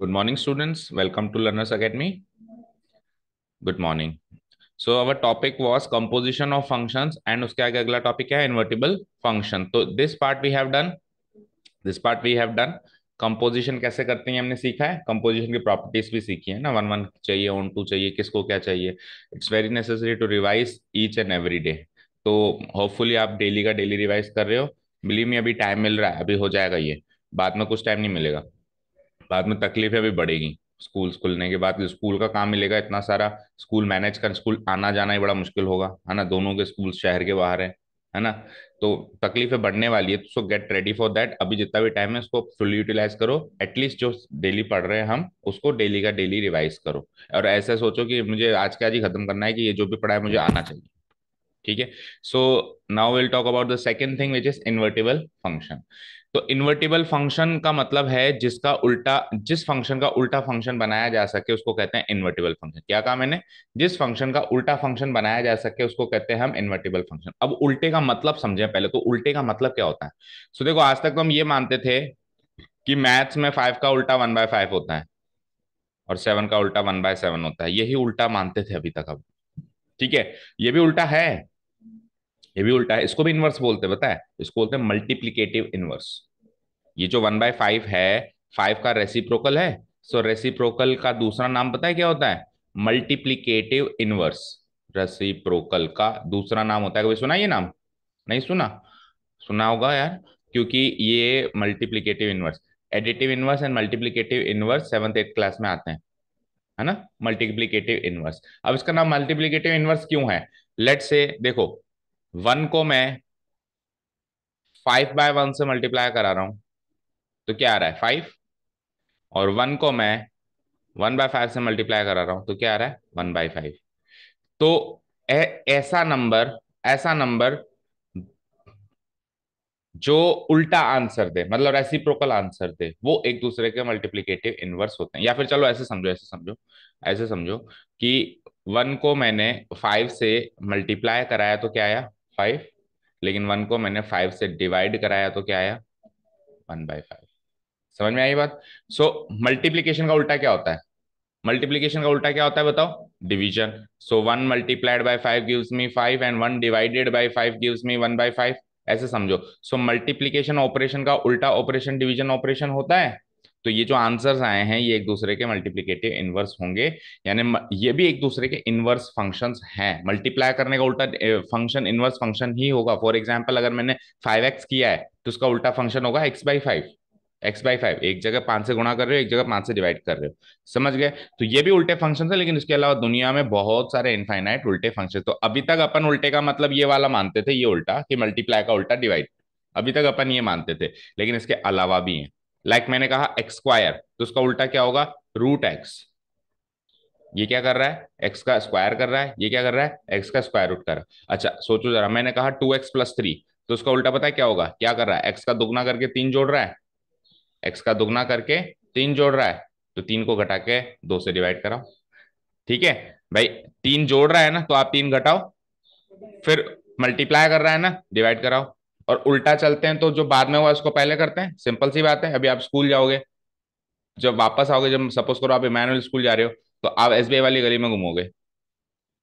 Good morning, students. Welcome to Learners Academy. Good morning. So our topic was composition of functions, and उसके आगे अगला topic है invertible function. तो this part we have done. This part we have done. Composition कैसे करते हैं हमने सीखा है. कंपोजिशन की प्रॉपर्टीज भी सीखी है ना. वन वन चाहिए, ऑन टू चाहिए, किसको क्या चाहिए. It's very necessary to revise each and every day. तो होपफुली आप डेली का डेली रिवाइज कर रहे हो. बिलीव मी, अभी टाइम मिल रहा है, अभी हो जाएगा ये. बाद में कुछ टाइम नहीं मिलेगा. बाद में तकलीफें भी बढ़ेगी. स्कूल खुलने के बाद स्कूल का काम मिलेगा इतना सारा. स्कूल मैनेज कर, स्कूल आना जाना ही बड़ा मुश्किल होगा, है ना. दोनों के स्कूल शहर के बाहर है ना. तो तकलीफें बढ़ने वाली है. सो गेट रेडी फॉर दैट. अभी जितना भी टाइम है उसको फुल यूटिलाइज करो. एटलीस्ट जो डेली पढ़ रहे हैं हम उसको डेली का डेली रिवाइज करो. और ऐसा सोचो कि मुझे आज का आज ही खत्म करना है, कि ये जो भी पढ़ा है मुझे आना चाहिए. ठीक है. So now will talk about the second thing which is invertible function. तो इन्वर्टिबल फंक्शन का मतलब है जिसका उल्टा, जिस फंक्शन का उल्टा फंक्शन बनाया जा सके उसको कहते हैं इन्वर्टिबल फंक्शन. क्या कहा मैंने? जिस फंक्शन का उल्टा फंक्शन बनाया जा सके उसको कहते हैं हम इन्वर्टिबल फंक्शन. अब उल्टे का मतलब समझें पहले. तो उल्टे का मतलब क्या होता है? सो देखो, आज तक तो हम ये मानते थे कि मैथ्स में 5 का उल्टा 1/5 होता है और 7 का उल्टा 1/7 होता है. यही उल्टा मानते थे अभी तक. अब ठीक है, ये भी उल्टा है. ये भी उल्टा है. इसको भी इनवर्स बोलते हैं, पता है. इसको बोलते हैं मल्टीप्लीकेटिव इनवर्स. ये जो 1/5 है, 5 का रेसिप्रोकल है. सो रेसिप्रोकल का दूसरा नाम पता है क्या होता है? Multiplicative inverse. रेसिप्रोकल का दूसरा नाम होता है. कभी सुना ये नाम? नहीं सुना? सुना होगा यार. क्योंकि ये multiplicative inverse, additive inverse and multiplicative inverse 7th 8th class में आते हैं, है ना. Multiplicative inverse. अब इसका नाम मल्टीप्लीकेटिव इनवर्स क्यों है? लेट से देखो, 1 को मैं 5/1 से मल्टीप्लाई करा रहा हूं तो क्या आ रहा है? 5. और 1 को मैं 1/5 से मल्टीप्लाई करा रहा हूं तो क्या आ रहा है? 1/5. तो ऐसा नंबर जो उल्टा आंसर दे, मतलब रेसिप्रोकल आंसर दे, वो एक दूसरे के मल्टीप्लिकेटिव इनवर्स होते हैं. या फिर चलो ऐसे समझो कि 1 को मैंने 5 से मल्टीप्लाई कराया तो क्या आया? 5. लेकिन 1 को मैंने 5 से डिवाइड कराया तो क्या आया? 1/5. समझ में आई बात? सो मल्टीप्लीकेशन का उल्टा क्या होता है? मल्टीप्लीकेशन का उल्टा क्या होता है बताओ? Division. So 1 multiplied by 5 gives me 5 and 1 divided by 5 gives me 1/5. ऐसे समझो. सो मल्टीप्लीकेशन ऑपरेशन का उल्टा ऑपरेशन डिवीजन ऑपरेशन होता है. तो ये जो आंसर्स आए हैं ये एक दूसरे के मल्टीप्लिकेटिव इनवर्स होंगे. यानी ये भी एक दूसरे के इनवर्स फंक्शंस हैं. मल्टीप्लाई करने का उल्टा फंक्शन इनवर्स फंक्शन ही होगा. फॉर एग्जांपल, अगर मैंने 5x किया है तो उसका उल्टा फंक्शन होगा x/5. x/5. एक जगह 5 से गुणा कर रहे हो, एक जगह 5 से डिवाइड कर रहे हो. समझ गए? तो ये भी उल्टे फंक्शन है. लेकिन इसके अलावा दुनिया में बहुत सारे इनफाइनाइट उल्टे फंक्शन. तो अभी तक अपन उल्टे का मतलब ये वाला मानते थे, ये उल्टा कि मल्टीप्लाई का उल्टा डिवाइड. अभी तक अपन ये मानते थे. लेकिन इसके अलावा भी है. लाइक मैंने कहा x² तो उसका उल्टा क्या होगा? √x. ये क्या कर रहा है? एक्स का स्क्वायर कर रहा है. ये क्या कर रहा है? एक्स का स्क्वायर रूट कर रहा है. अच्छा सोचो जरा, मैंने कहा 2x+3 तो उसका उल्टा पता है क्या होगा? क्या कर रहा है? एक्स का दुगना करके 3 जोड़ रहा है. एक्स का दुगना करके 3 जोड़ रहा है. तो 3 को घटा के 2 से डिवाइड कराओ. ठीक है भाई. 3 जोड़ रहा है ना, तो आप 3 घटाओ. फिर मल्टीप्लाई कर रहा है ना, डिवाइड कराओ. और उल्टा चलते हैं तो जो बाद में हुआ उसको पहले करते हैं. सिंपल सी बात है. अभी आप स्कूल जाओगे, जब वापस आओगे, जब सपोज करो आप इमानुअल स्कूल जा रहे हो, तो आप एसबीआई वाली गली में घूमोगे.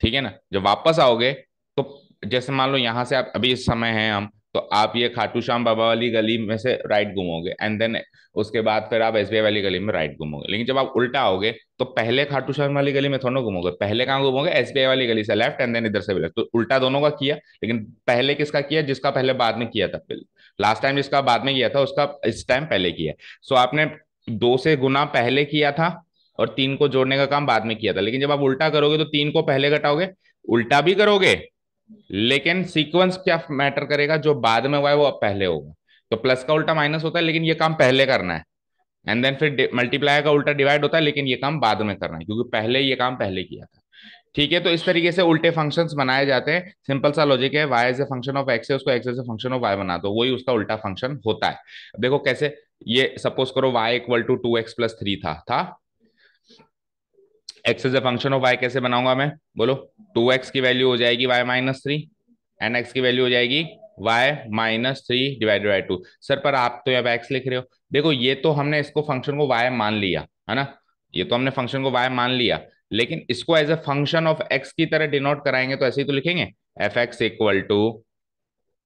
ठीक है ना. जब वापस आओगे तो जैसे मान लो यहां से आप अभी इस समय हैं हम, तो आप ये खाटू श्याम बाबा वाली गली में से राइट घूमोगे एंड देन उसके बाद फिर आप एसबीआई वाली गली में राइट घूमोगे. लेकिन जब आप उल्टा आओगे तो पहले खाटू श्याम वाली गली में थोड़ा घूमोगे. पहले कहाँ घूमोगे? एसबीआई वाली गली से लेफ्ट एंड देन इधर से भी लेफ्ट. तो उल्टा दोनों का किया. लेकिन पहले किसका किया? जिसका पहले बाद में किया था. लास्ट टाइम जिसका बाद में किया था उसका इस टाइम पहले किया. सो आपने 2 से गुना पहले किया था और 3 को जोड़ने का काम बाद में किया था. लेकिन जब आप उल्टा करोगे तो 3 को पहले घटाओगे. उल्टा भी करोगे, लेकिन सीक्वेंस क्या मैटर करेगा? जो बाद में हुआ है वो अब पहले होगा. तो प्लस का उल्टा माइनस होता है, लेकिन ये काम पहले करना है. एंड देन फिर मल्टीप्लाई का उल्टा डिवाइड होता है, लेकिन ये काम बाद में करना है क्योंकि पहले ये काम पहले किया था. ठीक है. तो इस तरीके से उल्टे फंक्शंस बनाए जाते हैं. सिंपल सा लॉजिक है. Y as a function of x है, उसको x as a function of Y बना दो, वही उसका उल्टा फंक्शन होता है. अब देखो कैसे. ये सपोज करो y इक्वल टू 2x+3 था. X is a function of y कैसे बनाऊंगा मैं? बोलो. 2x की वैल्यू हो जाएगी y-3 एंड x की वैल्यू हो जाएगी वाई -3/2। सर पर आप तो अब एक्स लिख रहे हो। देखो ये तो हमने इसको फंक्शन को वाई मान लिया है ना, ये तो हमने फंक्शन को वाई मान लिया, लेकिन इसको as a function of x की तरह डिनोट कराएंगे तो ऐसे ही तो लिखेंगे, f x equal to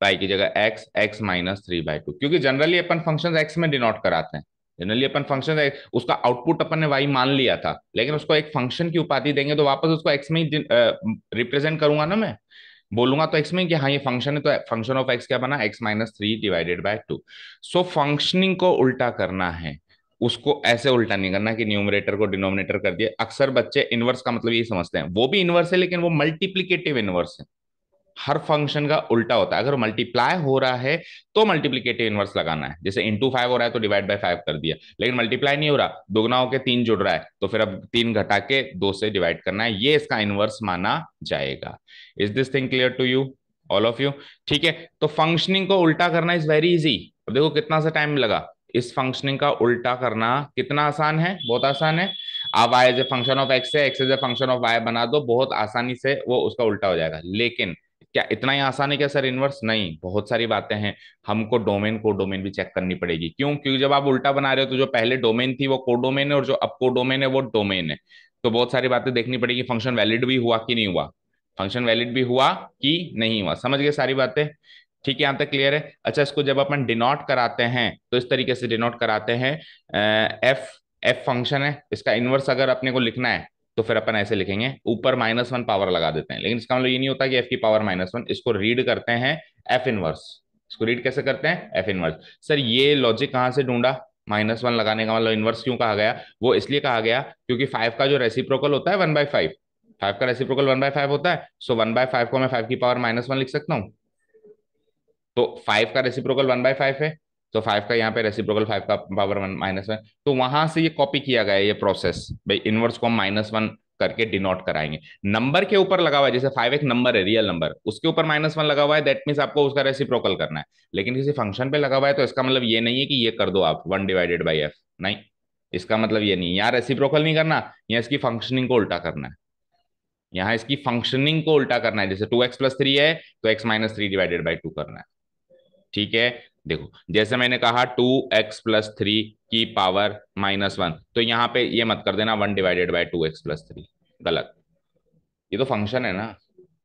pi की जगह एक्स एक्स -3/2, क्योंकि जनरली अपन फंक्शन एक्स में डिनोट कराते हैं। जनरली अपन फंक्शन उसका आउटपुट अपन ने वाई मान लिया था, लेकिन उसको एक फंक्शन की उपाधि देंगे तो वापस उसको एक्स में ही रिप्रेजेंट करूंगा ना मैं, बोलूंगा तो एक्स में कि हाँ ये फंक्शन है, तो फंक्शन ऑफ एक्स क्या बना, x-3/2। सो फंक्शनिंग को उल्टा करना है, उसको ऐसे उल्टा नहीं करना कि न्यूमरेटर को डिनोमिनेटर कर दिया। अक्सर बच्चे इनवर्स का मतलब ये समझते हैं, वो भी इनवर्स है लेकिन वो मल्टीप्लीकेटिव इनवर्स है। हर फंक्शन का उल्टा होता है, अगर मल्टीप्लाई हो रहा है तो मल्टीप्लीकेटिव इनवर्स लगाना है, जैसे इंटू 5 हो रहा है तो डिवाइड बाय 5 कर दिया, लेकिन मल्टीप्लाई नहीं हो रहा, दुगना होकर 3 जुड़ रहा है तो फिर अब 3 घटा के 2 से डिवाइड करना है, ये इसका इनवर्स माना जाएगा। Is this thing clear to you, all of you? ठीक है, तो फंक्शनिंग को उल्टा करना इज वेरी इजी। अब देखो कितना सा टाइम लगा, इस फंक्शनिंग का उल्टा करना कितना आसान है, बहुत आसान है। आप y as a function of x से x as a function of y बना दो, बहुत आसानी से वो उसका उल्टा हो जाएगा। लेकिन क्या इतना ही आसान है क्या सर इनवर्स? नहीं, बहुत सारी बातें हैं, हमको डोमेन को डोमेन भी चेक करनी पड़ेगी। क्यों? क्योंकि जब आप उल्टा बना रहे हो तो जो पहले डोमेन थी वो कोडोमेन है, और जो अब कोडोमेन है वो डोमेन है, तो बहुत सारी बातें देखनी पड़ेगी, फंक्शन वैलिड भी हुआ कि नहीं हुआ, फंक्शन वैलिड भी हुआ कि नहीं हुआ। समझ गए सारी बातें? ठीक है, यहां तक क्लियर है? अच्छा, इसको जब अपन डिनोट कराते हैं तो इस तरीके से डिनोट कराते हैं, एफ एफ फंक्शन है, इसका इनवर्स अगर अपने को लिखना है तो फिर अपन ऐसे लिखेंगे, ऊपर -1 पावर लगा देते हैं, लेकिन इसका मतलब ये नहीं होता कि एफ की पावर -1, इसको रीड करते हैं एफ इनवर्स। इसको रीड कैसे करते हैं? F inverse. सर ये लॉजिक कहाँ से ढूंढा, -1 लगाने का मतलब इनवर्स क्यों कहा गया? वो इसलिए कहा गया क्योंकि 5 का जो रेसिप्रोकल होता है 1/5, 5 का रेसिप्रोकल 1/5 होता है, सो 1/5 को मैं 5 की पावर -1 लिख सकता हूँ, तो 5 का रेसिप्रोकल 1/5 है, तो 5 का यहाँ पे रेसिप्रोकल 5 का पावर -1, तो वहां से ये कॉपी किया गया है ये प्रोसेस, भाई इनवर्स को हम -1 करके डिनोट कराएंगे। नंबर के ऊपर लगा हुआ है, जैसे 5 एक नंबर है, रियल नंबर, उसके ऊपर -1 लगा हुआ है, दैट मीन्स आपको उसका रेसिप्रोकल करना है। लेकिन किसी फंक्शन पे लगा हुआ है तो इसका मतलब ये नहीं है कि ये कर दो आप 1/f, नहीं, इसका मतलब ये नहीं, यहाँ रेसिप्रोकल नहीं करना, यहाँ इसकी फंक्शनिंग को उल्टा करना है, यहाँ इसकी फंक्शनिंग को उल्टा करना है। जैसे 2x + 3 है तो x-3/2 करना है। ठीक है, देखो जैसे मैंने कहा 2x + 3 की पावर -1, तो यहाँ पे ये मत कर देना 1/2x + 3, गलत, ये तो फंक्शन है ना।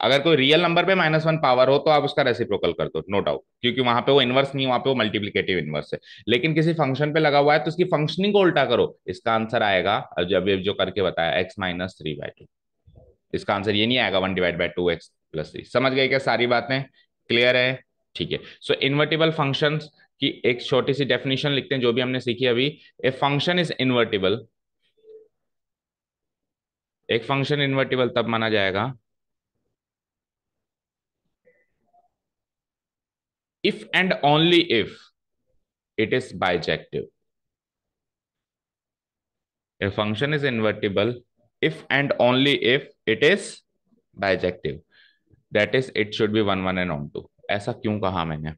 अगर कोई रियल नंबर पे -1 पावर हो तो आप उसका रेसिप्रोकल कर दो, नो डाउट, क्योंकि वहां पे वो इनवर्स नहीं, वहां पे वो मल्टीप्लिकेटिव इनवर्स है। लेकिन किसी फंक्शन पे लगा हुआ है तो उसकी फंक्शनिंग को उल्टा करो, इसका आंसर आएगा, जब ये जो करके बताया x-3/2, इसका आंसर ये नहीं आएगा 1/2x + 3। समझ गए क्या सारी बातें? क्लियर है? ठीक है, सो इन्वर्टिबल फंक्शंस की एक छोटी सी डेफिनेशन लिखते हैं जो भी हमने सीखी अभी। ए फंक्शन इज इन्वर्टिबल, एक फंक्शन इन्वर्टिबल तब माना जाएगा if and only if it is bijective. A function is invertible if and only if it is bijective, that is it should be 1 1 and onto. ऐसा क्यों कहा मैंने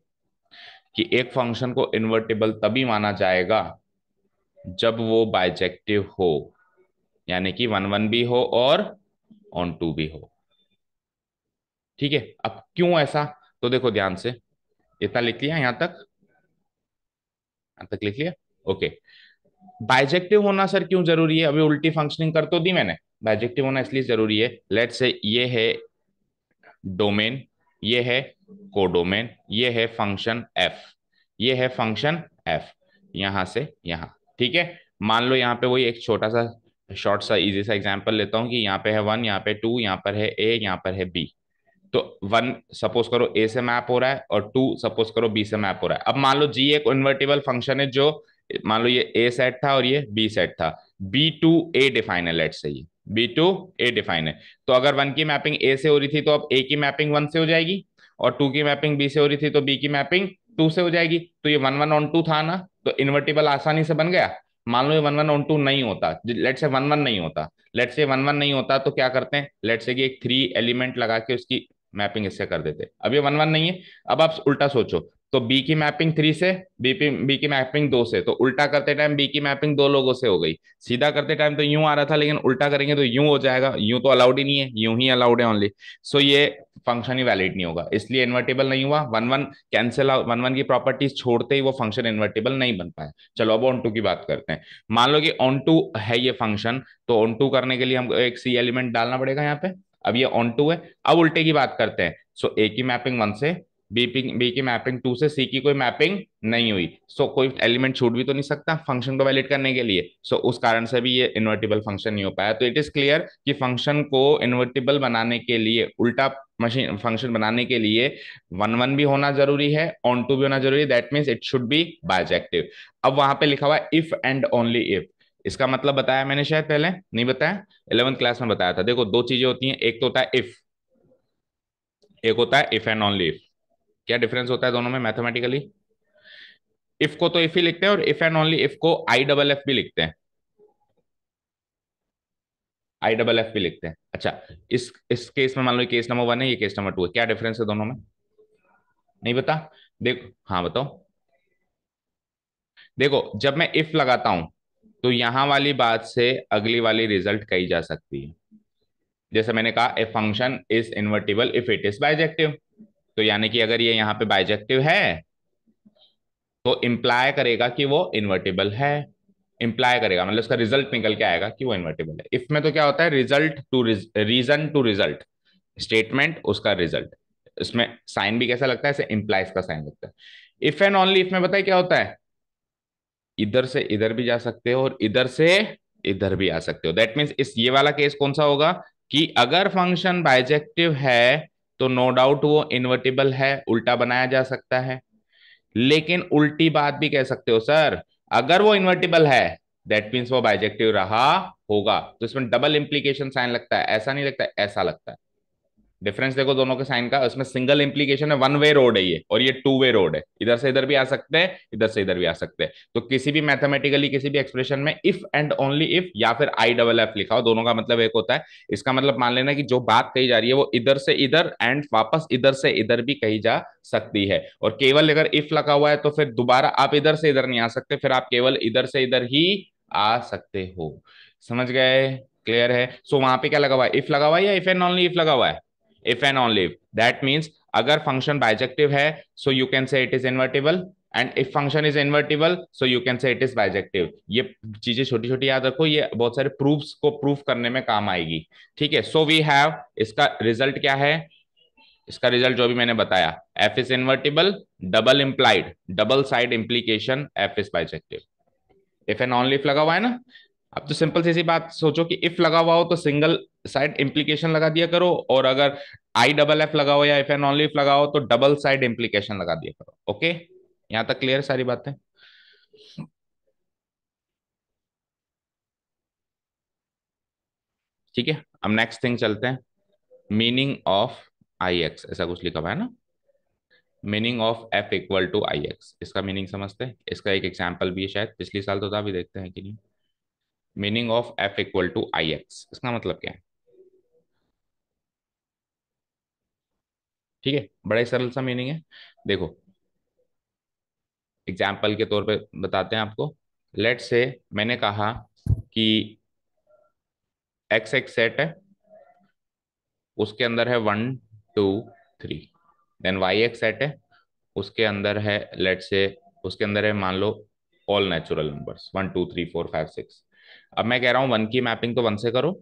कि एक फंक्शन को इन्वर्टिबल तभी माना जाएगा जब वो बाइजेक्टिव हो, यानी कि 1 1 भी हो और ऑन टू भी हो। ठीक है, अब क्यों ऐसा, तो देखो ध्यान से, इतना लिख लिया यहां तक, यहां तक लिख लिया? ओके, बाइजेक्टिव होना सर क्यों जरूरी है? अभी उल्टी फंक्शनिंग कर तो दी मैंने, बाइजेक्टिव होना इसलिए जरूरी है, लेट्स से ये है डोमेन, ये है कोडोमेन, ये है फंक्शन एफ, ये है फंक्शन एफ, यहां से यहां। ठीक है, मान लो यहाँ पे वही एक छोटा सा शॉर्ट सा इजी सा एग्जांपल लेता हूँ कि यहाँ पे है 1, यहाँ पे 2, यहाँ पर है ए, यहाँ पर है बी। तो 1 सपोज करो ए से मैप हो रहा है और 2 सपोज करो बी से मैप हो रहा है। अब मान लो जी एक इन्वर्टिबल फंक्शन है, जो मान लो ये ए सेट था और ये बी सेट था, B to A डिफाइन है, लेट से ये B to A डिफाइन है, तो अगर 1 की मैपिंग ए से हो रही थी तो अब ए की मैपिंग 1 से हो जाएगी, और 2 की मैपिंग बी से हो रही थी तो बी की मैपिंग 2 से हो जाएगी, तो ये 1 1 ऑन 2 था ना, तो इन्वर्टिबल आसानी से बन गया। मान लो ये 1 1 ऑन 2 नहीं होता, लेट से 1 1 नहीं होता, लेट से 1 1 नहीं होता, तो क्या करते हैं, लेट से कि एक 3 एलिमेंट लगा के उसकी मैपिंग इससे कर देते। अब ये 1 1 नहीं है, अब आप उल्टा सोचो, तो बी की मैपिंग 3 से, बी की मैपिंग 2 से, तो उल्टा करते टाइम बी की मैपिंग दो लोगों से हो गई। सीधा करते टाइम तो यूं आ रहा था, लेकिन उल्टा करेंगे तो यूं हो जाएगा, यूं तो अलाउड ही नहीं है, यूं ही अलाउड है ओनली। सो ये फंक्शन ही वैलिड नहीं होगा, इसलिए इन्वर्टेबल नहीं हुआ। One one cancel, one one की प्रॉपर्टीज छोड़ते ही वो फंक्शन इन्वर्टेबल नहीं बन पाया। चलो अब ऑन टू की बात करते हैं। मान लो कि ऑन टू है ये फंक्शन, तो ऑन टू करने के लिए हमको एक सी एलिमेंट डालना पड़ेगा यहाँ पे। अब ये ऑन टू है। अब उल्टे की बात करते हैं। सो ए की मैपिंग 1 से, बी की मैपिंग 2 से, सी की कोई मैपिंग नहीं हुई। सो कोई एलिमेंट छूट भी तो नहीं सकता फंक्शन को वैलिड करने के लिए। सो उस कारण से भी ये इन्वर्टिबल फंक्शन नहीं हो पाया। तो इट इज क्लियर कि फंक्शन को इन्वर्टिबल बनाने के लिए, उल्टा मशीन फंक्शन बनाने के लिए, वन वन भी होना जरूरी है, ऑन टू भी होना जरूरी है। That means it should B bijective. अब वहां पे लिखा हुआ है इफ एंड ओनली इफ। इसका मतलब बताया मैंने शायद पहले, नहीं बताया? 11th क्लास में बताया था। देखो दो चीजें होती हैं, एक तो होता है इफ, एक होता है इफ एंड ओनली इफ। क्या डिफरेंस होता है दोनों में मैथमेटिकली? इफ को तो इफ ही लिखते हैं, और इफ एंड ओनली इफ को आई डबल एफ भी लिखते हैं, आई डबल एफ भी लिखते हैं। अच्छा, इस केस में मान लो केस नंबर 1 है, ये केस नंबर 2 है, क्या डिफरेंस है दोनों में? नहीं बता? देखो, हाँ बताओ। देखो जब मैं इफ लगाता हूं, तो यहां वाली बात से अगली वाली रिजल्ट कही जा सकती है। जैसे मैंने कहा, ए function is invertible if it is bijective. तो यानी कि अगर ये यहाँ पे बाइजेक्टिव है, तो इंप्लाय करेगा कि वो इन्वर्टिबल है। इंप्लाय करेगा मतलब उसका रिजल्ट निकल के आएगा कि वो इन्वर्टिबल है। इफ में तो क्या होता है, result to reason to result, statement उसका रिजल्ट। इसमें साइन भी कैसा लगता है, ऐसे इंप्लाइज का साइन लगता है। इफ एंड ओनली इफ में बताइए क्या होता है, इधर से इधर भी जा सकते हो और इधर से इधर भी आ सकते हो। दैट मीन्स इस ये वाला केस कौन सा होगा, कि अगर फंक्शन बाइजेक्टिव है तो नो डाउट वो इन्वर्टिबल है, उल्टा बनाया जा सकता है। लेकिन उल्टी बात भी कह सकते हो सर, अगर वो इन्वर्टिबल है दैट मीन्स वो बाइजेक्टिव रहा होगा। तो इसमें डबल इंप्लीकेशन साइन लगता है, ऐसा नहीं लगता है, ऐसा लगता है। डिफरेंस देखो दोनों के साइन का, उसमें सिंगल इंप्लीकेशन है, वन वे रोड है ये, और ये टू वे रोड है, इधर से इधर भी आ सकते हैं, इधर से इधर भी आ सकते हैं। तो किसी भी मैथमेटिकली किसी भी एक्सप्रेशन में इफ एंड ओनली इफ या फिर आई डबल एफ लिखा हो, दोनों का मतलब एक होता है। इसका मतलब मान लेना कि जो बात कही जा रही है वो इधर से इधर एंड वापस इधर से इधर भी कही जा सकती है। और केवल अगर इफ लगा हुआ है तो फिर दोबारा आप इधर से इधर नहीं आ सकते, फिर आप केवल इधर से इधर ही आ सकते हो। समझ गए? क्लियर है? सो वहां पे क्या लगा हुआ है, इफ लगा हुआ है या इफ एंड ओनली इफ लगा हुआ है? if and only if, that means अगर फंक्शन बाइजेक्टिव है so you can say it is invertible, and if function is invertible so you can say it is bijective। ये चीजें छोटी छोटी याद रखो, ये बहुत सारे प्रूफ्स को प्रूफ करने में काम आएगी। ठीक है, सो वी हैव, इसका रिजल्ट क्या है, इसका रिजल्ट जो भी मैंने बताया, F is invertible, double implied, double side implication, F is bijective. If and only if लगा हुआ है ना। अब तो सिंपल सी बात सोचो कि इफ लगा हुआ हो तो सिंगल साइड इंप्लीकेशन लगा दिया करो, और अगर आई डबल एफ लगा हो या इफ एंड ओनली इफ लगा हो तो डबल साइड इंप्लीकेशन लगा दिया करो। ओके, यहां तक क्लियर सारी बातें? ठीक है, अब नेक्स्ट थिंग चलते हैं। मीनिंग ऑफ आई एक्स, ऐसा कुछ लिखा हुआ है ना। Meaning of f equal to I x, इसका मीनिंग समझते हैं। इसका एक एग्जाम्पल भी है, शायद पिछले साल तो था, भी देखते हैं कि नहीं। Meaning of f equal to I x, इसका मतलब क्या है? ठीक है, बड़ा ही सरल सा मीनिंग है। देखो एग्जाम्पल के तौर पे बताते हैं आपको। लेट से मैंने कहा कि एक्स एक सेट है, उसके अंदर है 1 2 3। देन वाई एक सेट है, उसके अंदर है, लेट से उसके अंदर है मान लो ऑल नेचुरल नंबर्स 1 2 3 4 5 6। अब मैं कह रहा हूँ वन की मैपिंग तो वन से करो,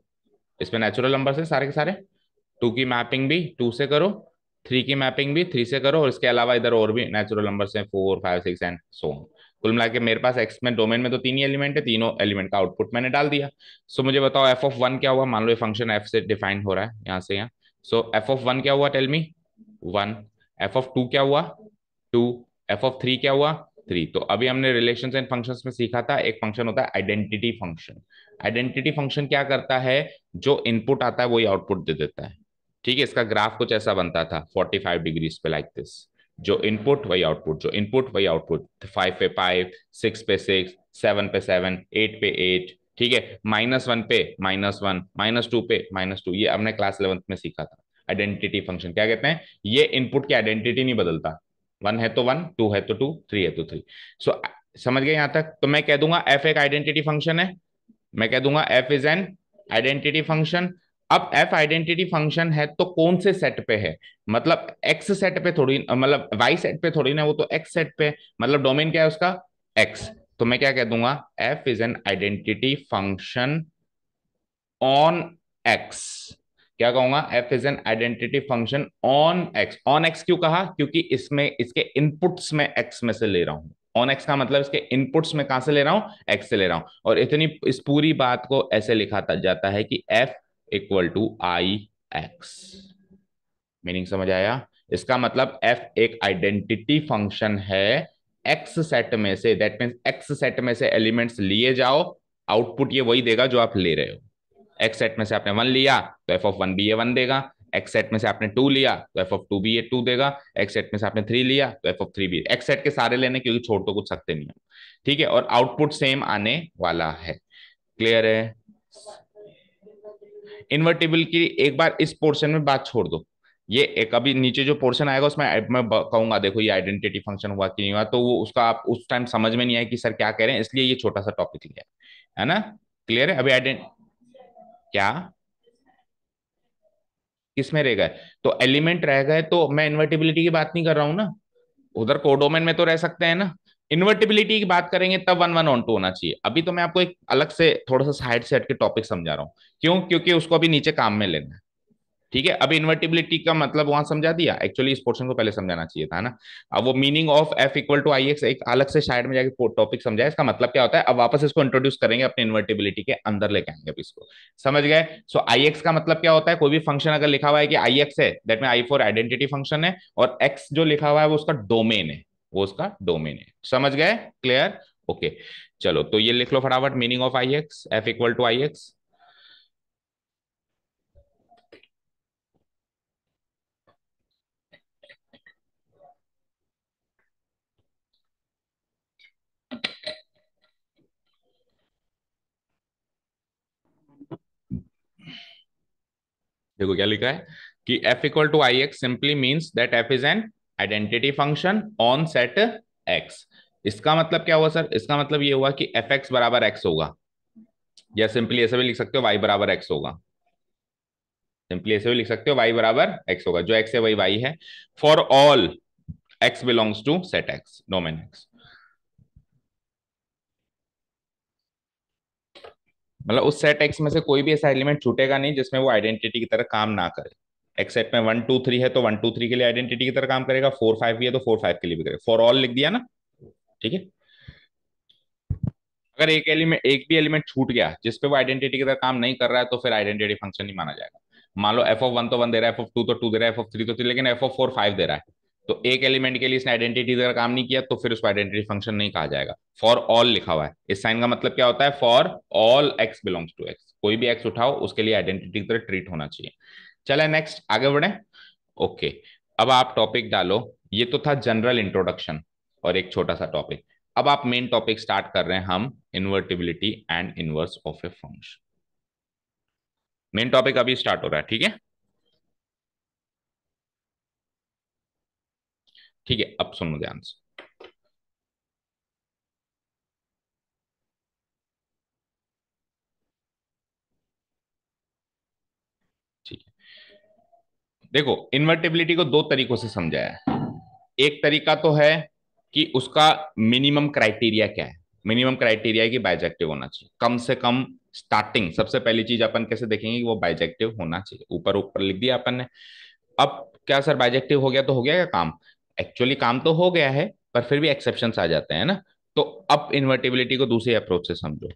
इसमें नेचुरल नंबर्स है सारे के सारे। टू की मैपिंग भी टू से करो, थ्री की मैपिंग भी थ्री से करो, और इसके अलावा इधर और भी नेचुरल नंबर्स हैं 4 5 6 एंड सो ऑन। कुल मिला के मेरे पास एक्स में डोमेन में तो तीन ही एलिमेंट है, तीनों एलिमेंट का आउटपुट मैंने डाल दिया। सो मुझे बताओ एफ ऑफ वन क्या हुआ। मान लो ये फंक्शन एफ से डिफाइन हो रहा है यहाँ से यहाँ। सो एफ ऑफ वन क्या हुआ, tell me. One. F of two क्या हुआ, टू। एफ ऑफ थ्री क्या हुआ, थ्री। तो अभी हमने रिलेशंस एंड फंक्शंस में सीखा था, एक फंक्शन होता है आइडेंटिटी फंक्शन। आइडेंटिटी फंक्शन क्या करता है, जो इनपुट आता है वही आउटपुट दे देता है। ठीक है, इसका ग्राफ कुछ ऐसा बनता था 45 डिग्रीज पे, लाइक दिस। जो इनपुट वही आउटपुट, जो इनपुट वही आउटपुट। 5 पे 5, 6 पे 6, 7 पे 7, 8 पे 8। ठीक है, -1 पे -1, -2 पे -2, ये हमने क्लास 11th में सीखा था। आइडेंटिटी फंक्शन क्या कहते हैं, ये इनपुट की आइडेंटिटी नहीं बदलता, वन है तो वन, टू है तो टू, थ्री है तो थ्री। सो समझ गए यहां तक? तो मैं कह दूंगा एफ एक आइडेंटिटी फंक्शन है। मैं कह दूंगा F is an identity function. अब एफ आइडेंटिटी फंक्शन है तो कौन से सेट पे है? मतलब एक्स सेट पे थोड़ी, मतलब वाई सेट पे थोड़ी ना, वो तो एक्स सेट पे है। मतलब डोमेन क्या है उसका? एक्स। तो मैं क्या कह दूंगा? F is an identity function on x. क्या कहूंगा? F is an identity function on x. On x क्यों कहा? क्योंकि इसमें इसके इनपुट्स में एक्स में से ले रहा हूं। ऑन एक्स का मतलब इसके इनपुट्स में कहां से ले रहा हूं? एक्स से ले रहा हूं। और इतनी इस पूरी बात को ऐसे लिखा जाता है कि f equal to I x. Meaning समझ आया? इसका मतलब एफ एक आइडेंटिटी फंक्शन है एक्स सेट में से। दैट मीन्स एक्स सेट में से एलिमेंट्स लिए जाओ, आउटपुट ये वही देगा जो आप ले रहे हो। एक्स सेट में से आपने वन लिया तो एफ ऑफ वन भी ये वन देगा। एक्स सेट में से आपने टू लिया तो एफ ऑफ टू भी ये टू देगा। एक्स सेट में से आपने थ्री लिया तो एफ ऑफ थ्री भी। एक्स सेट के सारे लेने, क्योंकि छोड़ तो कुछ सकते नहीं है। ठीक है, और आउटपुट सेम आने वाला है। क्लियर है? इन्वर्टिबल की एक बार इस पोर्शन में बात छोड़ दो। ये एक अभी नीचे जो पोर्शन आएगा उसमें मैं कहूंगा देखो ये आइडेंटिटी फंक्शन हुआ कि नहीं हुआ, तो वो उसका आप उस टाइम समझ में नहीं आया कि सर क्या कह रहे हैं, इसलिए ये छोटा सा टॉपिक लिया है ना? क्लियर है? अभी आइडेंट क्या किस में रह गए? तो एलिमेंट रह गए, तो मैं इन्वर्टिबिलिटी की बात नहीं कर रहा हूं ना। उधर कोडोमेन में तो रह सकते हैं ना। इन्वर्टिबिलिटी की बात करेंगे तब वन वन ऑन टू होना चाहिए। अभी तो मैं आपको एक अलग से थोड़ा सा साइड से हट के टॉपिक समझा रहा हूँ। क्यों? क्योंकि उसको अभी नीचे काम में लेना है। ठीक है, अब इन्वर्टिबिलिटी का मतलब वहां समझा दिया। एक्चुअली इस पोर्शन को पहले समझाना चाहिए था ना। अब वो meaning of f equal to I x एक अलग से साइड में जाके टॉपिक समझाया, इसका मतलब क्या होता है। अब वापस इसको इंट्रोड्यूस करेंगे, अपने इन्वर्टिबिलिटी के अंदर लेके आएंगे अब इसको। समझ गए? सो आई एक्स का मतलब क्या होता है? कोई भी फंक्शन अगर लिखा हुआ है कि आई एक्स है, दैट में आई फॉर आइडेंटिटी फंक्शन है, और एक्स जो लिखा हुआ है वो उसका डोमेन है। वो उसका डोमेन है। समझ गए? क्लियर? ओके। चलो तो ये लिख लो फटाफट, meaning of I X, F equal to I X. देखो क्या लिखा है कि f equal to I X simply means that f is an identity function on set x। इसका मतलब क्या हुआ सर? इसका मतलब ये हुआ कि एफ एक्स बराबर एक्स होगा, या सिंपली ऐसे भी लिख सकते हो y बराबर एक्स होगा। सिंपली ऐसे भी लिख सकते हो y बराबर एक्स होगा, जो x है वही y है। For all x belongs to set x, domain x। मतलब उस सेट x में से कोई भी ऐसा एलिमेंट छूटेगा नहीं जिसमें वो आइडेंटिटी की तरह काम ना करे। एक्स सेट में वन टू थ्री है तो वन टू थ्री के लिए आइडेंटिटी की तरह काम करेगा, फोर फाइव भी है तो फोर फाइव के लिए भी करेगा। फॉर ऑल लिख दिया ना? ठीक है। अगर एक एलिमेंट, एक भी एलिमेंट छूट गया जिसपे वो आइडेंटिटी की तरह काम नहीं कर रहा है, तो फिर आइडेंटिटी फंक्शन नहीं माना जाएगा। मान लो एफ ऑफ वन तो वन दे रहा है, एफ ऑफ टू तो टू दे रहा है, एफ ऑफ थ्री तो थ्री, लेकिन एफ ऑफ फोर फाइव दे रहा है, तो एक एलिमेंट के लिए इसने आइडेंटिटी की तरह काम नहीं किया, तो फिर उसको आइडेंटिटी फंक्शन नहीं कहा जाएगा। फॉर ऑल लिखा हुआ है, इस साइन का मतलब क्या होता है? For all X belongs to X, कोई भी एक्स उठाओ उसके लिए आइडेंटिटी की तरह ट्रीट होना चाहिए। चले नेक्स्ट आगे बढ़े। ओके, अब आप टॉपिक डालो। ये तो था जनरल इंट्रोडक्शन और एक छोटा सा टॉपिक। अब आप मेन टॉपिक स्टार्ट कर रहे हैं हम, invertibility and inverse of a function. Main topic अभी स्टार्ट हो रहा है, ठीक है? ठीक है, अब सुनो ध्यान से। ठीक है, देखो इन्वर्टिबिलिटी को दो तरीकों से समझाया है। एक तरीका तो है कि उसका मिनिमम क्राइटेरिया क्या है। मिनिमम क्राइटेरिया है कि बाइजेक्टिव होना चाहिए कम से कम। स्टार्टिंग सबसे पहली चीज अपन कैसे देखेंगे कि वो बाइजेक्टिव होना चाहिए। ऊपर ऊपर लिख दिया अपन ने। अब क्या सर बाइजेक्टिव हो गया तो हो गया क्या काम? एक्चुअली काम तो हो गया है, पर फिर भी एक्सेप्शंस आ जाते हैं ना। तो अब इन्वर्टिबिलिटी को दूसरे अप्रोच से समझो।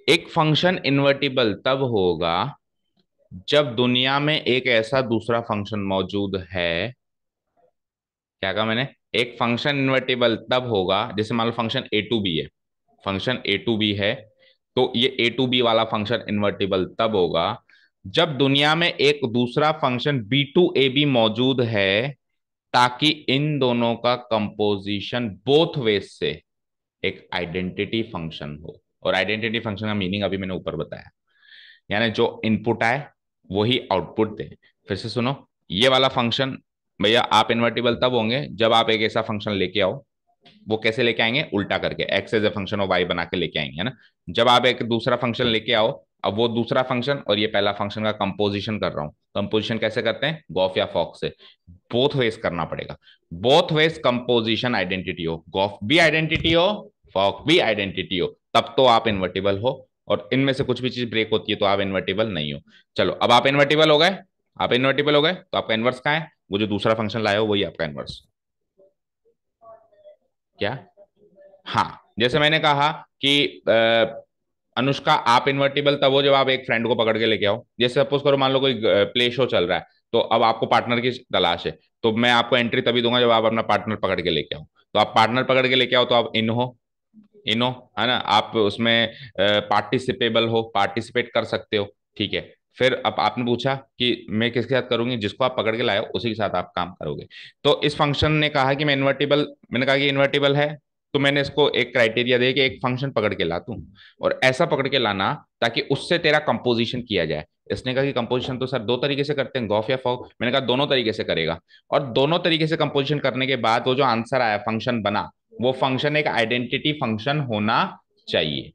एक फंक्शन इन्वर्टिबल तब होगा जब दुनिया में एक ऐसा दूसरा फंक्शन मौजूद है। क्या कहा मैंने? एक फंक्शन इन्वर्टिबल तब होगा, जैसे मान लो फंक्शन ए टू बी है। फंक्शन ए टू बी है, तो ये ए टू बी वाला फंक्शन इन्वर्टिबल तब होगा जब दुनिया में एक दूसरा function B to A B मौजूद है, ताकि इन दोनों का कंपोजिशन बोथ वेज से एक आइडेंटिटी फंक्शन हो। और आइडेंटिटी फंक्शन का मीनिंग अभी मैंने ऊपर बताया, यानी जो इनपुट आए वही आउटपुट दे। फिर से सुनो, ये वाला फंक्शन भैया आप इन्वर्टिबल तब होंगे जब आप एक ऐसा फंक्शन लेके आओ, वो कैसे लेके आएंगे, उल्टा करके, X as a function of Y बना के लेके आएंगे, है ना। जब आप एक दूसरा फंक्शन लेके आओ, अब वो दूसरा फंक्शन और ये पहला फंक्शन का कंपोजिशन कर रहा हूं, कंपोजिशन कैसे करते हैं, गॉफ या फॉक से, बोथ वेज करना पड़ेगा। बोथ वेज कंपोजिशन आइडेंटिटी हो, गॉफ भी आइडेंटिटी हो, फॉक भी आइडेंटिटी हो, तब तो आप इन्वर्टिबल हो। और इनमें से कुछ भी चीज ब्रेक होती है तो आप इन्वर्टिबल नहीं हो। चलो अब आप इन्वर्टिबल हो गए, आप इन्वर्टिबल हो गए तो आपका इनवर्स कहाँ है, वो जो दूसरा फंक्शन लाए हो वही आपका इनवर्स। क्या, हाँ, जैसे मैंने कहा कि अनुष्का आप इन्वर्टिबल तब हो जब आप एक फ्रेंड को पकड़ के लेके आओ। जैसे सपोज करो, मान लो कोई प्ले शो चल रहा है, तो अब आपको पार्टनर की तलाश है, तो मैं आपको एंट्री तभी दूंगा जब आप अपना पार्टनर पकड़ के लेके आओ। तो आप पार्टनर पकड़ के लेके आओ तो आप इन हो, इनो, है ना, आप उसमें पार्टिसिपेबल हो, पार्टिसिपेट कर सकते हो। ठीक है, फिर अब आपने पूछा कि मैं किसके साथ करूंगी, जिसको आप पकड़ के लाए हो उसी के साथ आप काम करोगे। तो इस फंक्शन ने कहा कि मैं इन्वर्टिबल, मैंने कहा कि इन्वर्टिबल है, तो मैंने इसको एक क्राइटेरिया दिया कि एक फंक्शन पकड़ के ला तू, और ऐसा पकड़ के लाना ताकि उससे तेरा कंपोजिशन किया जाए। इसने कहा कि कंपोजिशन तो सर दो तरीके से करते हैं, गॉफ या फॉग। मैंने कहा दोनों तरीके से करेगा, और दोनों तरीके से कंपोजिशन करने के बाद वो जो आंसर आया, फंक्शन बना, वो फंक्शन एक आइडेंटिटी फंक्शन होना चाहिए,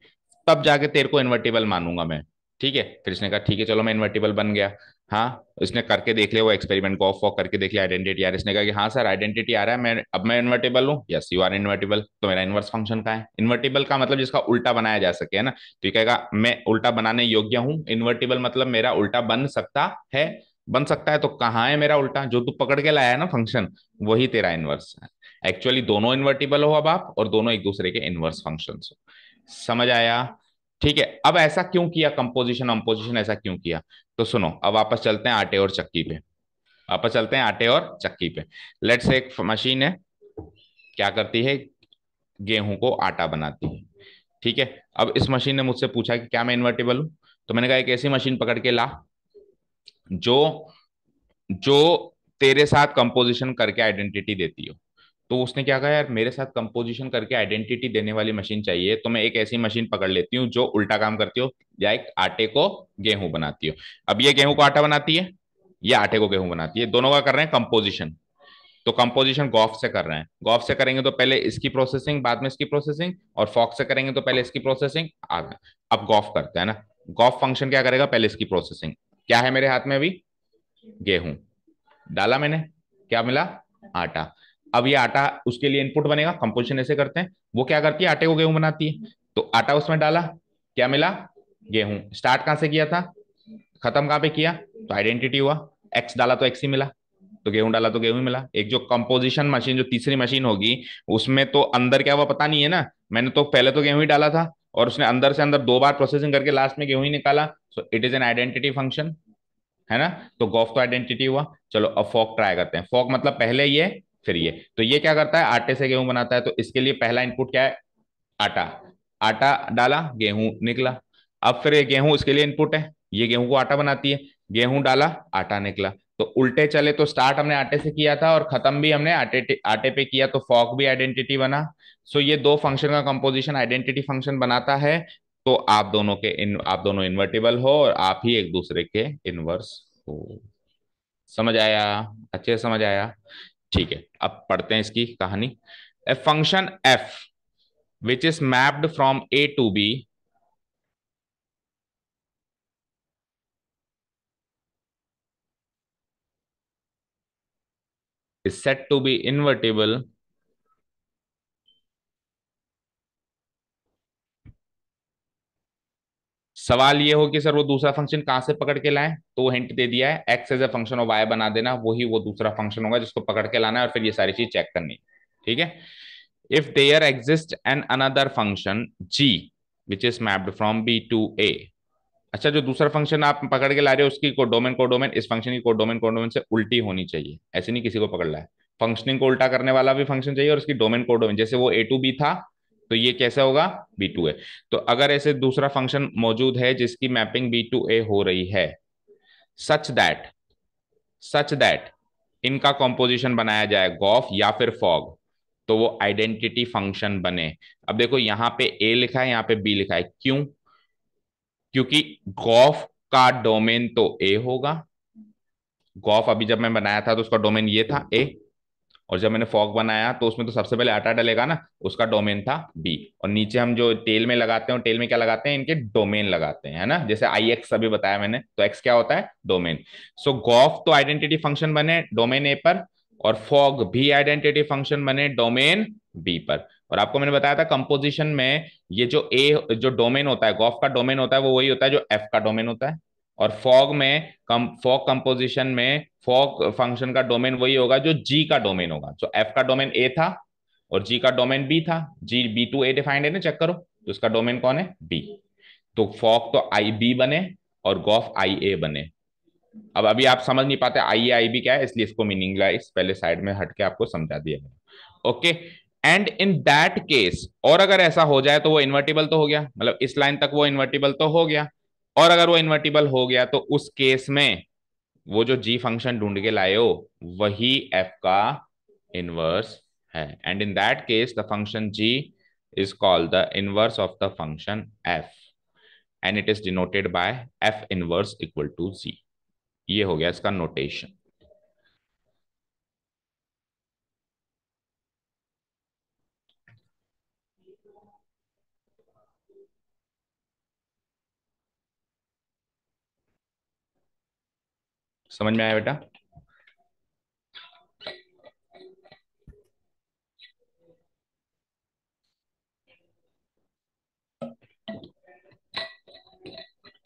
तब जाके तेरे को इन्वर्टिबल मानूंगा मैं। ठीक है, फिर इसने कहा ठीक है चलो मैं इन्वर्टिबल बन गया। हाँ, इसने करके देख लिया वो एक्सपेरिमेंट को, ऑफ ऑफ करके देख लिया आइडेंटिटी आ रहा है, इसने कहा कि हाँ सर आइडेंटिटी आ रहा है, मैं अब मैं इन्वर्टिबल हूँ, यस यू आर इन्वर्टिबल। तो मेरा इनवर्स फंक्शन का है, इन्वर्टिबल का मतलब जिसका उल्टा बनाया जा सके, है ना। तो ये कहेगा मैं उल्टा बनाने योग्य हूँ, इन्वर्टिबल मतलब मेरा उल्टा बन सकता है। बन सकता है तो कहाँ है मेरा उल्टा, जो तू पकड़ के लाया है ना फंक्शन, वही तेरा इनवर्स है। एक्चुअली दोनों इन्वर्टिबल हो अब आप, और दोनों एक दूसरे के इनवर्स फंक्शंस हो। समझ आया। ठीक है, अब ऐसा क्यों किया, कंपोजिशन अम्पोजिशन ऐसा क्यों किया। तो सुनो, अब वापस चलते हैं आटे और चक्की पे, वापस चलते हैं आटे और चक्की पे। लेट्स से एक मशीन है, क्या करती है, गेहूं को आटा बनाती है। ठीक है, अब इस मशीन ने मुझसे पूछा कि क्या मैं इन्वर्टिबल हूं। तो मैंने कहा एक ऐसी मशीन पकड़ के ला जो जो तेरे साथ कंपोजिशन करके आइडेंटिटी देती हो। तो उसने क्या कहा, यार मेरे साथ कंपोजिशन करके आइडेंटिटी देने वाली मशीन चाहिए, तो मैं एक ऐसी मशीन पकड़ लेती हूँ जो उल्टा काम करती हो, या एक आटे को गेहूं बनाती हो। अब ये गेहूं को आटा बनाती है, ये आटे को गेहूं बनाती है, दोनों का कर रहे हैं कंपोजिशन। तो कंपोजिशन गॉफ से कर रहे हैं, गॉफ से करेंगे तो पहले इसकी प्रोसेसिंग बाद में इसकी प्रोसेसिंग, और फॉक से करेंगे तो पहले इसकी प्रोसेसिंग आगे। अब गॉफ करते हैं ना, गॉफ फंक्शन क्या करेगा, पहले इसकी प्रोसेसिंग। क्या है मेरे हाथ में अभी, गेहूं डाला मैंने, क्या मिला, आटा। अब ये आटा उसके लिए इनपुट बनेगा, कंपोजिशन ऐसे करते हैं, वो क्या करती है, आटे को गेहूं बनाती है। तो आटा उसमें डाला, क्या मिला, गेहूं। स्टार्ट कहां से किया था, खत्म कहां पे किया, तो आइडेंटिटी हुआ, एक्स डाला तो एक्स ही मिला, तो गेहूं डाला तो गेहूं ही मिला। एक जो कंपोजिशन मशीन, जो तीसरी मशीन होगी, उसमें तो अंदर क्या हुआ पता नहीं है ना, मैंने तो पहले तो गेहूं ही डाला था, और उसने अंदर से अंदर दो बार प्रोसेसिंग करके लास्ट में गेहूं ही निकाला। So it is an identity function, है ना। तो गॉफ तो आइडेंटिटी हुआ। चलो अब फॉक ट्राई करते हैं, फॉक मतलब पहले ये फिर ये। तो ये क्या करता है, आटे से गेहूं बनाता है, तो इसके लिए पहला इनपुट क्या है, आटा। आटा डाला, गेहूं निकला। अब फिर ये गेहूं इसके लिए इनपुट है, ये गेहूं को आटा बनाती है, गेहूं डाला, आटा निकला। तो उल्टे चले तो स्टार्ट हमने आटे से किया था और खत्म भी हमने आटे आटे पे किया, तो फॉक भी आइडेंटिटी बना। सो ये दो फंक्शन का कंपोजिशन आइडेंटिटी फंक्शन बनाता है। तो आप दोनों इन्वर्टिबल हो, और आप ही एक दूसरे के इनवर्स हो। समझ आया, अच्छे से समझ आया। ठीक है, अब पढ़ते हैं इसकी कहानी। A function F which is mapped from A to B is said to be invertible सवाल ये हो कि सर वो दूसरा फंक्शन कहां से पकड़ के लाएं, तो वो हिंट दे दिया है, X as a function of Y बना देना, वही वो दूसरा फंक्शन होगा जिसको पकड़ के लाना है, और फिर ये सारी चीज चेक करनी। ठीक है, if there exist an another function G which is mapped from B to A. अच्छा, जो दूसरा फंक्शन आप पकड़ के ला रहे हो उसकी कोडोमेन इस फंक्शन की कोडोमेन से उल्टी होनी चाहिए, ऐसे नहीं किसी को पकड़ ला है, फंक्शनिंग को उल्टा करने वाला भी फंक्शन चाहिए, और उसकी डोमेन कोडोमेन, जैसे वो ए टू बी था तो ये कैसे होगा, बी टू ए। तो अगर ऐसे दूसरा फंक्शन मौजूद है जिसकी मैपिंग बी टू ए हो रही है, सच दैट सच दैट इनका कॉम्पोजिशन बनाया जाए गॉफ या फिर फॉग, तो वो आइडेंटिटी फंक्शन बने। अब देखो यहाँ पे ए लिखा है, यहाँ पे बी लिखा है, क्यों, क्योंकि गॉफ का डोमेन तो ए होगा, गॉफ अभी जब मैं बनाया था तो उसका डोमेन ये था ए, और जब मैंने फॉग बनाया तो उसमें तो सबसे पहले आटा डलेगा ना, उसका डोमेन था बी। और नीचे हम जो टेल में लगाते हैं, टेल में क्या लगाते हैं, इनके डोमेन लगाते हैं, है ना। जैसे आई एक्स अभी बताया मैंने, तो एक्स क्या होता है, डोमेन। सो गॉफ तो आइडेंटिटी फंक्शन बने डोमेन ए पर, और फॉग भी आइडेंटिटी फंक्शन बने डोमेन बी पर। और आपको मैंने बताया था कंपोजिशन में ये जो ए जो डोमेन होता है, गॉफ का डोमेन होता है, वो वही होता है जो एफ का डोमेन होता है। और फॉग में फॉग कंपोजिशन में फॉग फंक्शन का डोमेन वही होगा जो जी का डोमेन होगा। तो एफ का डोमेन ए था और जी का डोमेन बी था, G B to A defined है ना, चेक करो, तो उसका डोमेन कौन है, बी। तो फॉग तो आई बी बने और गॉफ आई ए बने। अब अभी आप समझ नहीं पाते आई ए आई बी क्या है, इसलिए इसको मीनिंगलाइज पहले साइड में हट के आपको समझा दिया गया। Okay, and in that case, और अगर ऐसा हो जाए तो वो इन्वर्टिबल तो हो गया, मतलब इस लाइन तक वो इन्वर्टिबल तो हो गया। और अगर वो इन्वर्टिबल हो गया तो उस केस में वो जो जी फंक्शन ढूंढ के लाए हो वही एफ का इनवर्स है। And in that case the function G is called the inverse of the function F, and it is denoted by F inverse equal to G. ये हो गया इसका नोटेशन। समझ में आया बेटा?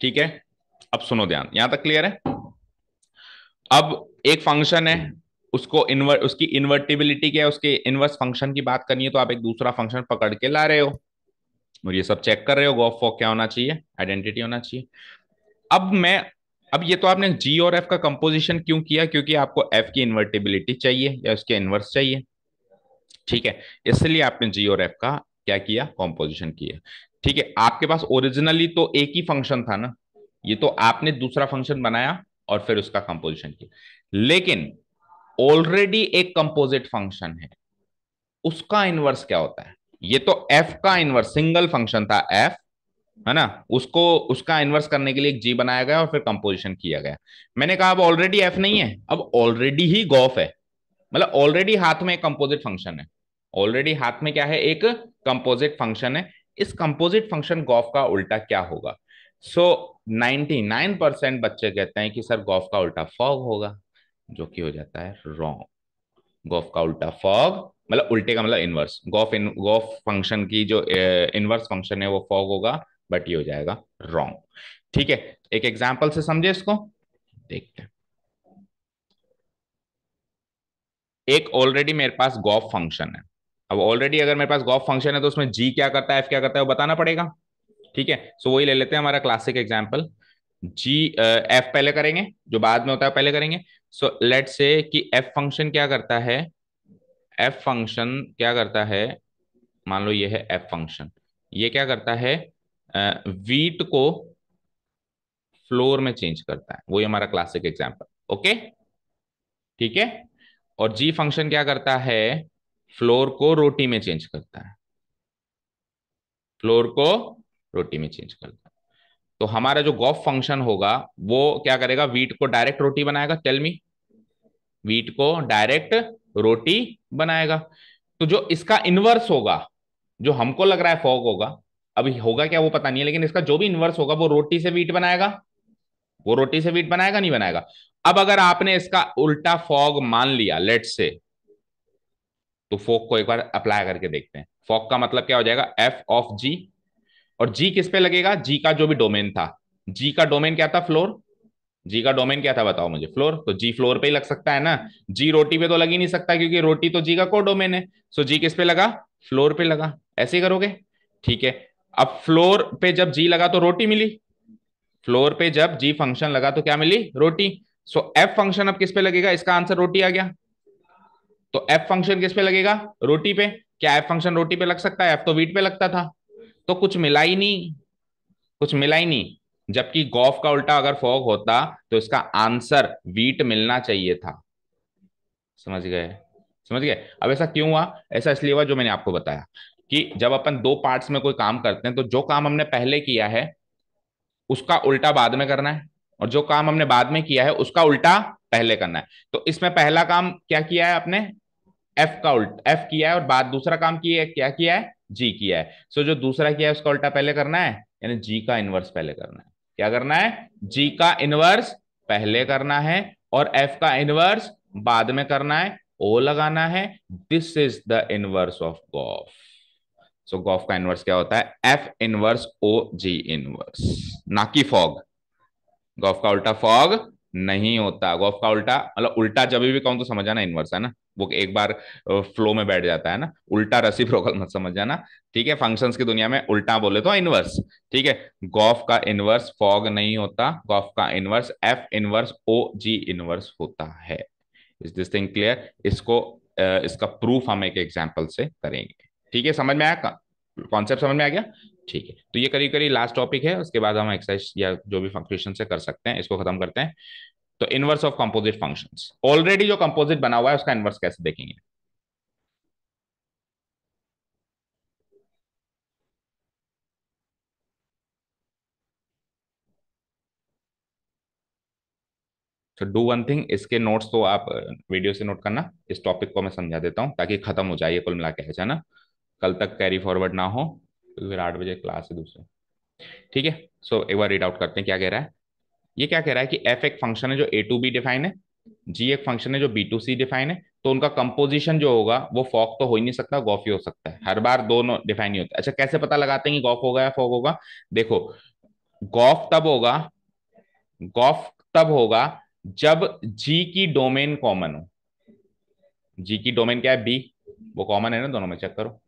ठीक है, अब सुनो ध्यान, यहां तक क्लियर है? अब एक फंक्शन है, उसको उसकी इन्वर्टिबिलिटी क्या है, उसके इनवर्स फंक्शन की बात करनी है, तो आप एक दूसरा फंक्शन पकड़ के ला रहे हो और ये सब चेक कर रहे हो, गॉफ फॉक क्या होना चाहिए, आइडेंटिटी होना चाहिए। अब मैं अब ये तो आपने जी और एफ का कंपोजिशन क्यों किया, क्योंकि आपको एफ की इन्वर्टिबिलिटी चाहिए या उसके इनवर्स चाहिए, ठीक है। इसलिए आपने जी और एफ का क्या किया, कॉम्पोजिशन किया। ठीक है, आपके पास ओरिजिनली तो एक ही फंक्शन था ना, ये तो आपने दूसरा फंक्शन बनाया और फिर उसका कंपोजिशन किया। लेकिन ऑलरेडी एक कंपोजिट फंक्शन है, उसका इनवर्स क्या होता है, ये तो एफ का इनवर्स सिंगल फंक्शन था एफ, है ना, उसको उसका इनवर्स करने के लिए एक जी बनाया गया और फिर कंपोजिशन किया गया। मैंने कहा अब ऑलरेडी एफ नहीं है, अब ऑलरेडी ही गॉफ है, मतलब ऑलरेडी हाथ में एक कंपोजिट फंक्शन है, ऑलरेडी हाथ में क्या है, एक कंपोजिट फंक्शन है। इस कंपोजिट फंक्शन गॉफ का उल्टा क्या होगा? सो 99% बच्चे कहते हैं कि सर गॉफ का उल्टा फॉग होगा, जो कि हो जाता है रॉन्ग। गॉफ का उल्टा फॉग, मतलब उल्टे का मतलब इनवर्स, गॉफ फंक्शन की जो इनवर्स फंक्शन है वो फॉग होगा, बट ये हो जाएगा रॉन्ग। ठीक है, एक एग्जांपल से समझे इसको, देखते हैं। एक ऑलरेडी मेरे पास गॉफ फंक्शन है। अब ऑलरेडी अगर मेरे पास गॉफ फंक्शन है तो उसमें जी क्या करता है, एफ क्या करता है, वो बताना पड़ेगा। ठीक है, सो वही ले लेते हैं हमारा क्लासिक एग्जांपल। जी एफ पहले करेंगे, जो बाद में होता है पहले करेंगे। सो लेट से कि एफ फंक्शन क्या करता है, एफ फंक्शन क्या करता है, मान लो ये है एफ फंक्शन, ये क्या करता है, वीट को फ्लोर में चेंज करता है, वही हमारा क्लासिक एग्जांपल। ओके, ठीक है। और जी फंक्शन क्या करता है, फ्लोर को रोटी में चेंज करता है, फ्लोर को रोटी में चेंज करता है। तो हमारा जो गॉफ फंक्शन होगा वो क्या करेगा, वीट को डायरेक्ट रोटी बनाएगा, टेल मी, वीट को डायरेक्ट रोटी बनाएगा। तो जो इसका इनवर्स होगा, जो हमको लग रहा है फॉग होगा, अभी होगा क्या वो पता नहीं है, लेकिन इसका जो भी इनवर्स होगा वो रोटी से वीट बनाएगा, वो रोटी से वीट बनाएगा नहीं बनाएगा। अब अगर आपने इसका उल्टा फॉग मान लिया लेट से, तो फॉग को एक बार अप्लाई करके देखते हैं। फॉग का मतलब क्या हो जाएगा, एफ ऑफ जी, और जी किस पे लगेगा, जी का जो भी डोमेन था, जी का डोमेन क्या था, फ्लोर, जी का डोमेन क्या था बताओ मुझे, फ्लोर, तो जी फ्लोर पे ही लग सकता है ना, जी रोटी पे तो लग ही नहीं सकता क्योंकि रोटी तो जी का को डोमेन है। सो जी किस पे लगा, फ्लोर पे लगा, ऐसे ही करोगे। ठीक है, अब फ्लोर पे जब जी लगा तो रोटी मिली, फ्लोर पे जब जी फंक्शन लगा तो क्या मिली, रोटी। सो एफ फंक्शन अब किस पे लगेगा, इसका आंसर रोटी आ गया। तो एफ फंक्शन किस पे लगेगा, रोटी पे। क्या एफ फंक्शन रोटी पे लग सकता है, एफ तो वीट पे लगता था, तो कुछ मिला ही नहीं, कुछ मिला ही नहीं। जबकि गॉफ का उल्टा अगर फॉग होता तो इसका आंसर वीट मिलना चाहिए था। समझ गए, समझ गए। अब ऐसा क्यों हुआ, ऐसा इसलिए हुआ जो मैंने आपको बताया, कि जब अपन दो पार्ट्स में कोई काम करते हैं तो जो काम हमने पहले किया है उसका उल्टा बाद में करना है, और जो काम हमने बाद में किया है उसका उल्टा पहले करना है। तो इसमें पहला काम क्या किया है आपने, एफ का उल्ट एफ किया है, और बाद दूसरा काम किया है, क्या किया है, जी किया है। सो जो दूसरा किया है उसका उल्टा पहले करना है, यानी जी का इनवर्स पहले करना है। क्या करना है, जी का इनवर्स पहले करना है और एफ का इनवर्स बाद में करना है, ओ लगाना है। This is the inverse of gof. So gof का इनवर्स क्या होता है, F inverse O G inverse, ना कि फॉग। गॉफ का उल्टा फॉग नहीं होता। गॉफ का उल्टा मतलब उल्टा जब भी कहूं तो समझ आना इनवर्स है ना, वो एक बार फ्लो में बैठ जाता है ना। उल्टा रेसिप्रोकल मत समझ जाना, ठीक है। फंक्शंस की दुनिया में उल्टा बोले तो इनवर्स, ठीक है। गॉफ का इनवर्स फॉग नहीं होता, गॉफ का inverse F inverse O G inverse होता है। Is this thing clear? इसको इसका प्रूफ हम एक एग्जाम्पल से करेंगे, ठीक है। समझ में आया, कॉन्सेप्ट समझ में आ गया? ठीक है, तो ये करीब करीब लास्ट टॉपिक है, उसके बाद हम एक्सरसाइज या जो भी फंक्शन से कर सकते हैं इसको खत्म करते हैं। तो inverse of composite functions, already जो कंपोजिट बना हुआ है उसका इनवर्स कैसे देखेंगे। तो डू वन थिंग, इसके नोट्स तो आप वीडियो से नोट करना, इस टॉपिक को मैं समझा देता हूँ ताकि खत्म हो जाए कुल मिला के, है ना। कल तक कैरी फॉरवर्ड ना हो, तो फिर 8 बजे क्लास है दूसरे, ठीक है। सो एक बार रीड आउट करते हैं क्या कह रहा है। ये क्या कह रहा है कि एफ एक फंक्शन है जो ए टू बी डिफाइन है, जी एक फंक्शन है जो बी टू सी डिफाइन है। तो उनका कंपोजिशन जो होगा वो फॉक तो हो ही नहीं सकता, गॉफ ही हो सकता है। हर बार दोनों डिफाइन ही होता है। अच्छा, कैसे पता लगाते हैं कि गॉफ होगा या फॉक होगा? देखो, गॉफ तब होगा, गॉफ तब होगा जब जी की डोमेन कॉमन हो। जी की डोमेन क्या है, बी, वो कॉमन है ना दोनों में, चेक करो।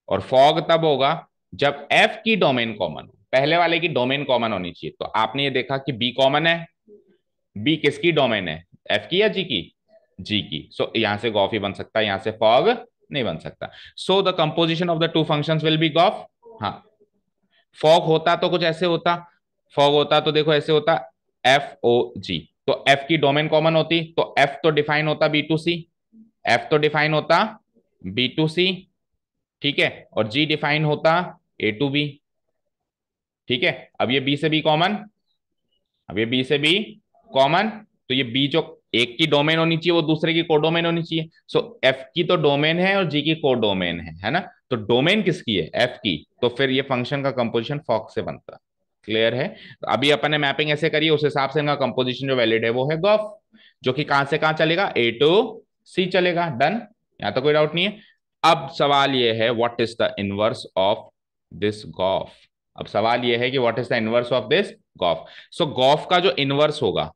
और फॉग तब होगा जब एफ की डोमेन कॉमन हो। पहले वाले की डोमेन कॉमन होनी चाहिए। तो आपने ये देखा कि बी कॉमन है, बी किसकी डोमेन है, एफ की या जी की, जी की। सो यहां से गॉफ ही बन सकता है, यहां से फॉग नहीं बन सकता। So the composition of the two functions will be gof. हाँ, फॉग होता तो कुछ ऐसे होता, फॉग होता तो देखो ऐसे होता, एफ ओ जी। तो एफ की डोमेन कॉमन होती तो एफ तो डिफाइन होता बी टू सी, एफ तो डिफाइन होता बी टू सी, ठीक है। और जी डिफाइन होता ए टू बी, ठीक है। अब ये बी से बी कॉमन, अब ये बी से बी कॉमन, तो ये बी जो एक की डोमेन होनी चाहिए वो दूसरे की कोडोमेन होनी चाहिए। सो एफ की तो डोमेन है और जी की कोडोमेन है ना। तो डोमेन किसकी है, एफ की। तो फिर ये फंक्शन का कंपोजिशन फॉक से बनता। क्लियर है? तो अभी अपन ने मैपिंग ऐसे करी है, उस हिसाब से इनका कंपोजिशन जो वैलिड है वो है गॉफ, जो कि कहां से कहां चलेगा, ए टू सी चलेगा। डन, यहां तो कोई डाउट नहीं है। अब सवाल ये है what is the inverse of this gof. अब सवाल ये है कि what is the inverse of this gof. So gof का जो इनवर्स होगा,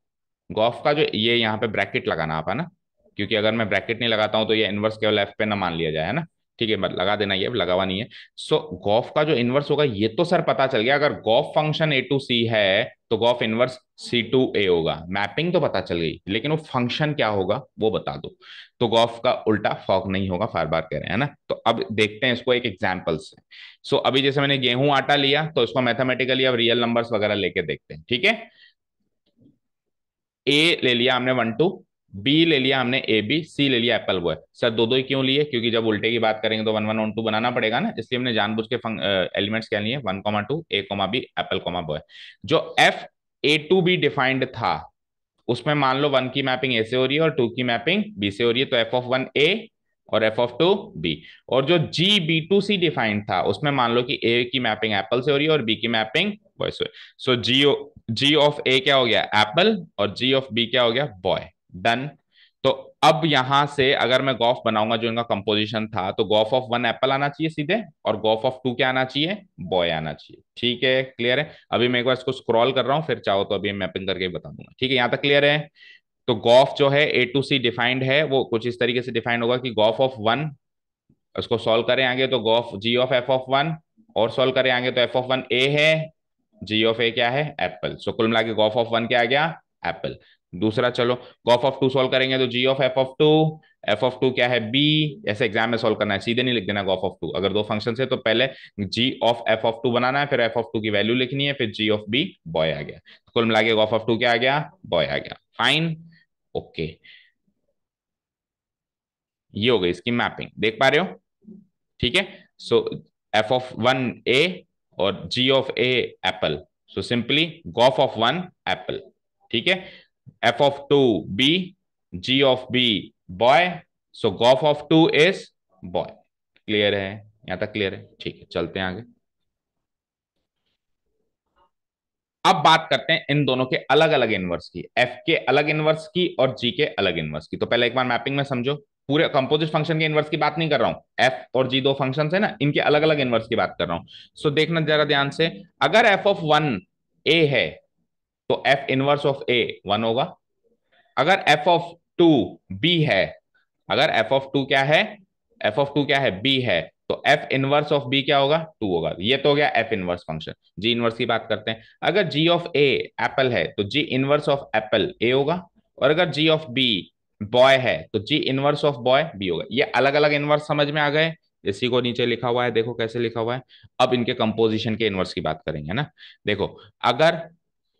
गॉफ का जो, ये यहाँ पे ब्रैकेट लगाना आप, है ना, क्योंकि अगर मैं ब्रैकेट नहीं लगाता हूं तो ये इनवर्स केवल एफ पे ना मान लिया जाए, है ना। ठीक है, बस लगा देना, ये लगा हुआ नहीं है। सो गॉफ का जो इनवर्स होगा, ये तो सर पता चल गया, अगर गॉफ फंक्शन ए टू सी है तो गॉफ इनवर्स सी टू ए होगा। मैपिंग तो पता चल गई, लेकिन वो फंक्शन क्या होगा वो बता दो। तो गॉफ का उल्टा फॉक नहीं होगा, बार बार कह रहे हैं ना। तो अब देखते हैं इसको एक एग्जाम्पल से। सो अभी जैसे मैंने गेहूं आटा लिया, तो इसको मैथमेटिकली अब रियल नंबर्स वगैरह लेके देखते हैं, ठीक है। ए ले लिया हमने 1 2, बी ले लिया हमने ए बी, सी ले लिया एप्पल बॉय। सर दो दो ही क्यों लिए, क्योंकि जब उल्टे की बात करेंगे तो 1 1 1 2 बनाना पड़ेगा ना, इसलिए हमने जानबूझ के एलिमेंट्स क्या लिए, 1 2 ए बी एप्पल बॉय। जो F A to B defined था उसमें मान लो 1 की मैपिंग ए से हो रही है और 2 की मैपिंग बी से हो रही है, तो एफ ऑफ 1 ए और एफ ऑफ 2 बी। और जो G B to C defined था उसमें मान लो कि ए की मैपिंग एप्पल से हो रही है और बी की मैपिंग बॉय से। सो जी ऑफ ए क्या हो गया, एप्पल, और जी ऑफ बी क्या हो गया, बॉय। डन। तो अब यहां से अगर मैं गॉफ बनाऊंगा जो इनका कंपोजिशन था, तो गॉफ ऑफ 1 एप्पल आना चाहिए सीधे, और गॉफ ऑफ 2 क्या आना चाहिए, बॉय आना चाहिए। ठीक है, क्लियर है? अभी मैं एक बार इसको स्क्रॉल कर रहा हूं, फिर चाहो तो अभी मैपिंग करके बता दूंगा। ठीक है, यहां तक क्लियर है? तो गॉफ जो है ए टू सी डिफाइंड है, वो कुछ इस तरीके से डिफाइंड होगा कि गॉफ ऑफ 1, उसको सॉल्व करें आगे तो gof G of F of 1, और सॉल्व करें आगे तो एफ ऑफ 1 ए है, जी ऑफ ए क्या है, एप्पल। सो कुल मिला के गॉफ ऑफ 1 क्या आ गया, एप्पल। दूसरा चलो, गॉफ ऑफ 2 सॉल्व करेंगे तो G of F of 2, F of 2 क्या है, बी। ऐसे एग्जाम में सॉल्व करना है, सीधे नहीं लिख देना गॉफ ऑफ 2। अगर दो फंक्शन है तो पहले जी ऑफ एफ ऑफ 2 बनाना है, फिर एफ ऑफ 2 की वैल्यू लिखनी है, फिर जी ऑफ बी, बॉय आ गया। तो कुल मिला के गॉफ ऑफ 2 क्या आ गया, बॉय आ गया। Fine, okay. ये हो गई इसकी मैपिंग, देख पा रहे हो? ठीक है। सो एफ ऑफ 1 ए और G of A apple, so simply gof of 1 apple. ठीक है, F of two B, G of B boy, so gof of two is boy. Clear है? यहां तक क्लियर है? ठीक है, चलते हैं आगे। अब बात करते हैं इन दोनों के अलग अलग इनवर्स की, एफ के अलग इनवर्स की और जी के अलग इनवर्स की। तो पहले एक बार मैपिंग में समझो, पूरे कंपोजिट फंक्शन के इनवर्स की बात नहीं कर रहा हूं, एफ और जी दो फंक्शंस है ना, इनके अलग अलग इनवर्स की बात कर रहा हूं। सो देखना जरा ध्यान से, अगर एफ ऑफ वन ए है तो F inverse of A one होगा। अगर एफ ऑफ टू बी है, अगर एफ ऑफ टू क्या है, एफ ऑफ टू क्या है, बी है, तो एफ इनवर्स ऑफ बी क्या होगा, टू होगा। ये तो हो गया एफ इनवर्स फंक्शन। जी इनवर्स की बात करते हैं, अगर जी ऑफ ए एप्पल है तो G inverse of apple A होगा, और अगर जी ऑफ बी बॉय है तो G inverse of boy B होगा। ये अलग अलग इनवर्स समझ में आ गए। इसी को नीचे लिखा हुआ है, देखो कैसे लिखा हुआ है। अब इनके कंपोजिशन के इनवर्स की बात करेंगे ना। देखो, अगर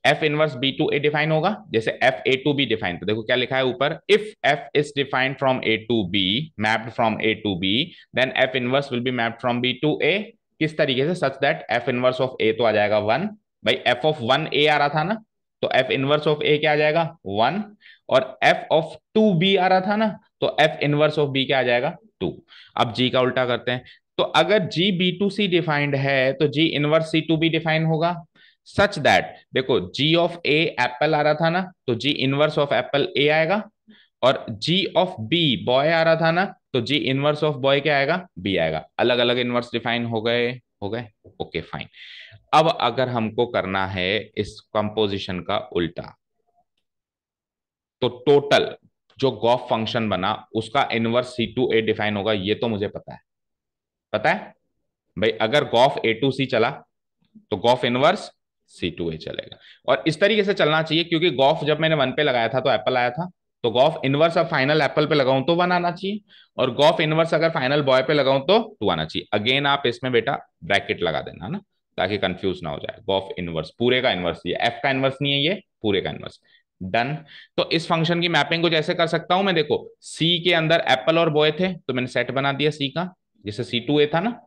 F inverse B to A define होगा, जैसे F A to B define, तो देखो क्या लिखा है ऊपर, if F is defined from A to B, mapped from A to B, then F inverse will be mapped from B to A. किस तरीके से? Such that F inverse of A तो आ जाएगा वन, भाई एफ ऑफ वन ए आ रहा था ना, तो एफ इनवर्स ऑफ ए क्या आ जाएगा, वन। और एफ ऑफ टू बी आ रहा था ना, तो एफ इनवर्स ऑफ बी क्या आ जाएगा, टू। अब जी का उल्टा करते हैं, तो अगर G B to C defined है तो G inverse C to B define होगा, सच दैट, देखो जी ऑफ ए एप्पल आ रहा था ना, तो जी इनवर्स ऑफ एप्पल ए आएगा, और जी ऑफ बी बॉय आ रहा था ना, तो जी इनवर्स ऑफ बॉय क्या आएगा, बी आएगा। अलग अलग इनवर्स डिफाइन हो गए, हो गए, ओके फाइन। अब अगर हमको करना है इस कंपोजिशन का उल्टा, तो टोटल जो गॉफ फंक्शन बना उसका inverse C to A define होगा, ये तो मुझे पता है। पता है भाई, अगर गॉफ ए टू सी चला तो गॉफ इनवर्स सी टू ए चलेगा। और इस तरीके से चलना चाहिए, क्योंकि गॉफ जब मैंने वन पे लगाया था तो एप्पल आया था, तो गॉफ इनवर्स अब फाइनल एप्पल पे लगाऊं तो वन आना चाहिए, और गॉफ इनवर्स अगर फाइनल बॉय पे लगाऊं तो टू आना चाहिए। अगेन आप इसमें बेटा ब्रैकेट लगा देना ना, ताकि कंफ्यूज ना हो जाए। गॉफ इनवर्स पूरे का इनवर्स, ये एफ का इनवर्स नहीं है, ये पूरे का इनवर्स। डन। तो इस फंक्शन की मैपिंग को जैसे कर सकता हूं मैं, देखो सी के अंदर एप्पल और बॉय थे तो मैंने सेट बना दिया सी का, जैसे सी टू ए था ना,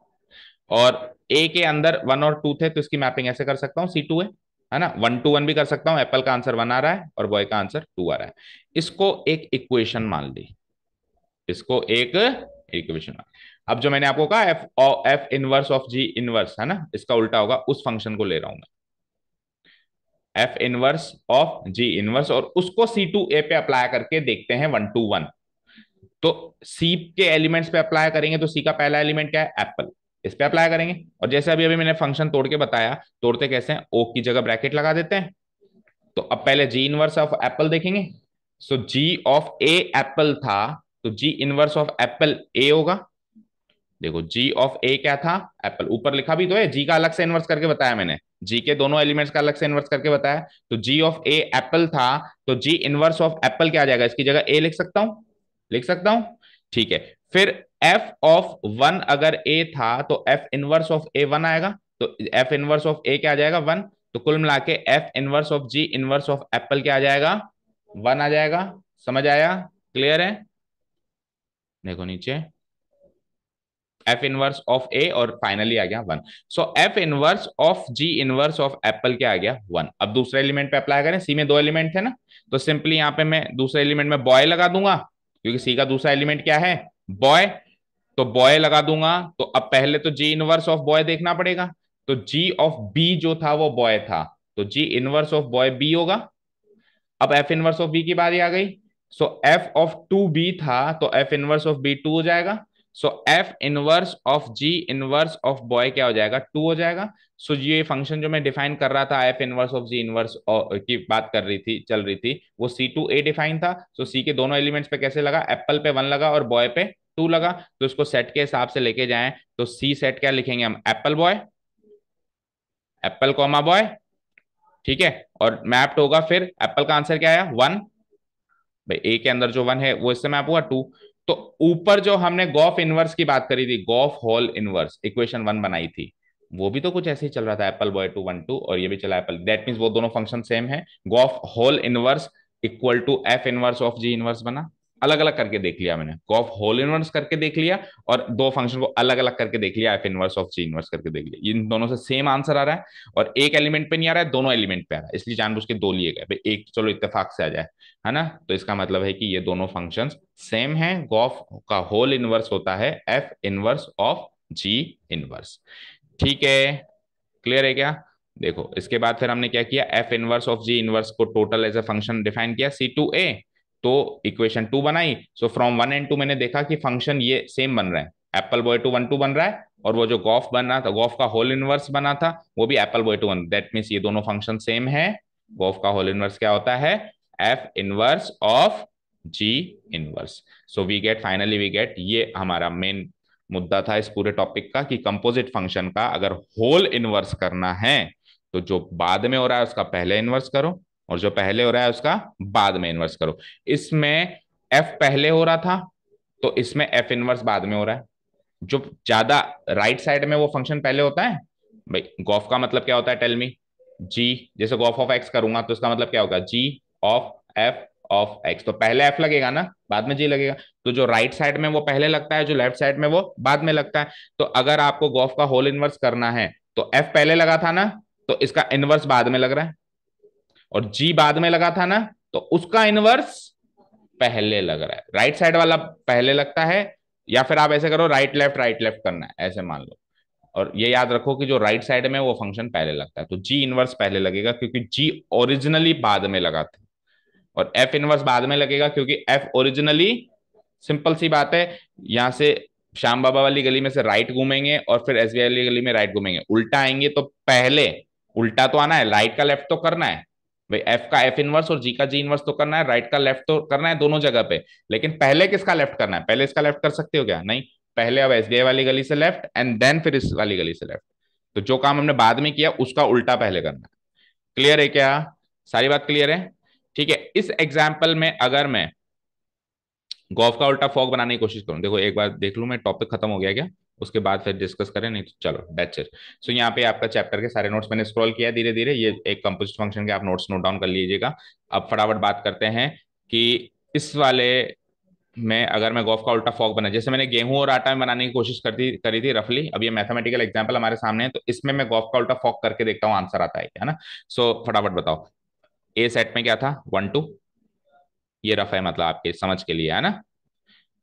और ए के अंदर वन और टू थे तो इसकी मैपिंग ऐसे कर सकता हूँ, सी टू है ना, वन टू वन भी कर सकता हूँ। एप्पल का आंसर वन आ रहा है और बॉय का आंसर टू आ रहा है। इसको एक इक्वेशन मान ली, इसको एक इक्वेशन मान। अब जो मैंने आपको कहा F F inverse of G inverse है ना, इसका उल्टा होगा, उस फंक्शन को ले रहा हूं मैं, F inverse of G inverse, और उसको सी टू ए पे अप्लाई करके देखते हैं वन टू वन। तो सी के एलिमेंट्स पे अप्लाई करेंगे, तो सी का पहला एलिमेंट क्या है, एप्पल, इस पे अप्लाई करेंगे। और जैसे अभी अभी मैंने फंक्शन तोड़ के बताया, तोड़ते कैसे हैं, ओ की जगह ब्रैकेट लगा देते हैं। तो अब पहले जी इनवर्स ऑफ एप्पल देखेंगे। सो जी ऑफ ए एप्पल था, तो G inverse of apple A होगा। देखो जी ऑफ ए क्या था, एप्पल, ऊपर लिखा भी तो है, जी का अलग से इन्वर्स करके बताया मैंने, जी के दोनों एलिमेंट्स का अलग से इन्वर्स करके बताया। तो जी ऑफ ए एप्पल था, तो जी इनवर्स ऑफ एप्पल क्या आ जाएगा, इसकी जगह ए लिख सकता हूं, लिख सकता हूं। ठीक है, फिर एफ ऑफ वन अगर ए था तो F inverse of A one आएगा, तो एफ इनवर्स ऑफ ए क्या आ जाएगा, वन। तो कुल मिला के F inverse of G inverse of apple क्या आ जाएगा, वन आ जाएगा। समझ आया? क्लियर है? देखो नीचे, एफ इनवर्स ऑफ ए और फाइनली आ गया one. So F inverse of G inverse of apple क्या आ गया, वन। अब दूसरे एलिमेंट पे अप्लाई करें, सी में दो एलिमेंट थे ना, तो सिंपली यहाँ पे मैं दूसरे एलिमेंट में बॉय लगा दूंगा, क्योंकि सी का दूसरा एलिमेंट क्या है, बॉय। तो बॉय लगा दूंगा, तो अब पहले तो जी इनवर्स ऑफ बॉय देखना पड़ेगा। तो जी ऑफ बी जो था वो बॉय था, तो G inverse of boy B होगा। अब एफ इनवर्स ऑफ बी की बारी आ गई। So F of two B था, तो F inverse of B two हो जाएगा। So F inverse of G inverse of boy क्या हो जाएगा, टू हो जाएगा। सो ये फंक्शन जो मैं डिफाइन कर रहा था, F inverse of G inverse की बात कर रही थी, चल रही थी, वो सी टू ए डिफाइन था। सो सी के दोनों एलिमेंट्स पे कैसे लगा, एप्पल पे वन लगा और बॉय पे टू लगा। तो इसको सेट के हिसाब से लेके जाएं, तो सी सेट क्या लिखेंगे हम, Apple boy, Apple comma boy. ठीक है, और मैप्ड होगा, फिर एप्पल का आंसर क्या आया, वन। भाई ए के अंदर जो वन है वो इससे मैप हुआ, टू। तो ऊपर जो हमने गॉफ इनवर्स की बात करी थी, gof whole inverse equation one बनाई थी, वो भी तो कुछ ऐसे ही चल रहा था, apple boy two one two, और ये भी चला एप्पल, दैट मीन्स वो दोनों फंक्शन सेम है। Gof whole inverse equal to F inverse of G inverse बना। अलग अलग करके देख लिया मैंने, गॉफ होल इनवर्स करके देख लिया और दो फंक्शन को अलग अलग करके देख लिया, F inverse of G inverse करके देख लिया, इन दोनों से सेम आंसर आ रहा है और एक एलिमेंट पे नहीं आ रहा है, दोनों एलिमेंट पे आ रहा है, इसलिए जानबूझ के दो लिए गए भाई, एक तो चलो इत्तेफाक से आ जाए, है ना। तो इसका मतलब है कि ये दोनों फंक्शन सेम है, गॉफ का होल इनवर्स होता है F inverse of G inverse. ठीक है, क्लियर है क्या। देखो इसके बाद फिर हमने क्या किया, F inverse of G inverse को total as a function define किया सी टू ए, तो इक्वेशन टू बनाई। So from one and two मैंने देखा कि फंक्शन ये सेम बन रहा है, apple boy two one two बन रहा है, और वो जो गॉफ बन रहा था, गॉफ का होल इनवर्स बना था, वो भी apple boy two one, that means ये दोनों फंक्शन सेम है। गॉफ का होल इनवर्स क्या होता है, F inverse of G inverse. So we get, finally we get, ये हमारा मेन मुद्दा था इस पूरे टॉपिक का, कि कंपोजिट फंक्शन का अगर होल इनवर्स करना है तो जो बाद में हो रहा है उसका पहले इनवर्स करो, और जो पहले हो रहा है उसका बाद में इनवर्स करो। इसमें एफ पहले हो रहा था तो इसमें एफ इनवर्स बाद में हो रहा है। जो ज्यादा राइट साइड में वो फंक्शन पहले होता है, भाई गॉफ का मतलब क्या होता है, टेल मी। जी, जैसे गॉफ ऑफ एक्स करूंगा तो इसका मतलब क्या होगा, जी ऑफ एफ ऑफ एक्स, तो पहले एफ लगेगा ना, बाद में जी लगेगा। तो जो राइट साइड में वो पहले लगता है, जो लेफ्ट साइड में वो बाद में लगता है। तो अगर आपको गॉफ का होल इनवर्स करना है तो एफ पहले लगा था ना, तो इसका इनवर्स बाद में लग रहा है, और जी बाद में लगा था ना, तो उसका इनवर्स पहले लग रहा है, राइट साइड वाला पहले लगता है। या फिर आप ऐसे करो, राइट लेफ्ट करना है ऐसे मान लो, और ये याद रखो कि जो राइट साइड में वो फंक्शन पहले लगता है, तो जी इनवर्स पहले लगेगा क्योंकि जी ओरिजिनली बाद में लगा था, और एफ इनवर्स बाद में लगेगा क्योंकि एफ ओरिजिनली, सिंपल सी बात है, यहां से श्याम बाबा वाली गली में से राइट घूमेंगे और फिर एसबीआई वाली गली में राइट घूमेंगे, उल्टा आएंगे तो पहले उल्टा तो आना है, राइट का लेफ्ट तो करना है भाई, एफ का एफ इनवर्स और जी का जी इनवर्स तो करना है, राइट का लेफ्ट तो करना है दोनों जगह पे। लेकिन पहले किसका लेफ्ट करना है, पहले इसका लेफ्ट कर सकते हो क्या, नहीं, पहले अब एसबीआई वाली गली से लेफ्ट एंड देन फिर इस वाली गली से लेफ्ट। तो जो काम हमने बाद में किया उसका उल्टा पहले करना है। क्लियर है क्या, सारी बात क्लियर है। ठीक है, इस एग्जाम्पल में अगर मैं गॉफ का उल्टा फॉग बनाने की कोशिश करूं, देखो एक बार देख लूं मैं टॉपिक खत्म हो गया क्या, उसके बाद फिर डिस्कस करें, नहीं तो चलो दैट्स इट। सो यहाँ पे आपका चैप्टर के सारे नोट्स मैंने स्क्रॉल किया धीरे धीरे, ये एक कंपोजिट फंक्शन के आप नोट्स नोट डाउन कर लीजिएगा। अब फटाफट बात करते हैं कि इस वाले में अगर मैं गॉफ का उल्टा फॉग बना, जैसे मैंने गेहूं और आटा में बनाने की कोशिश करती करी थी रफली, अब ये मैथमेटिकल एग्जाम्पल हमारे सामने है, तो इसमें मैं गॉफ का उल्टा फॉग करके देखता हूँ आंसर आता है क्या, है ना। सो फटाफट बताओ, ए सेट में क्या था, वन टू, ये रफ है मतलब आपके समझ के लिए, है ना।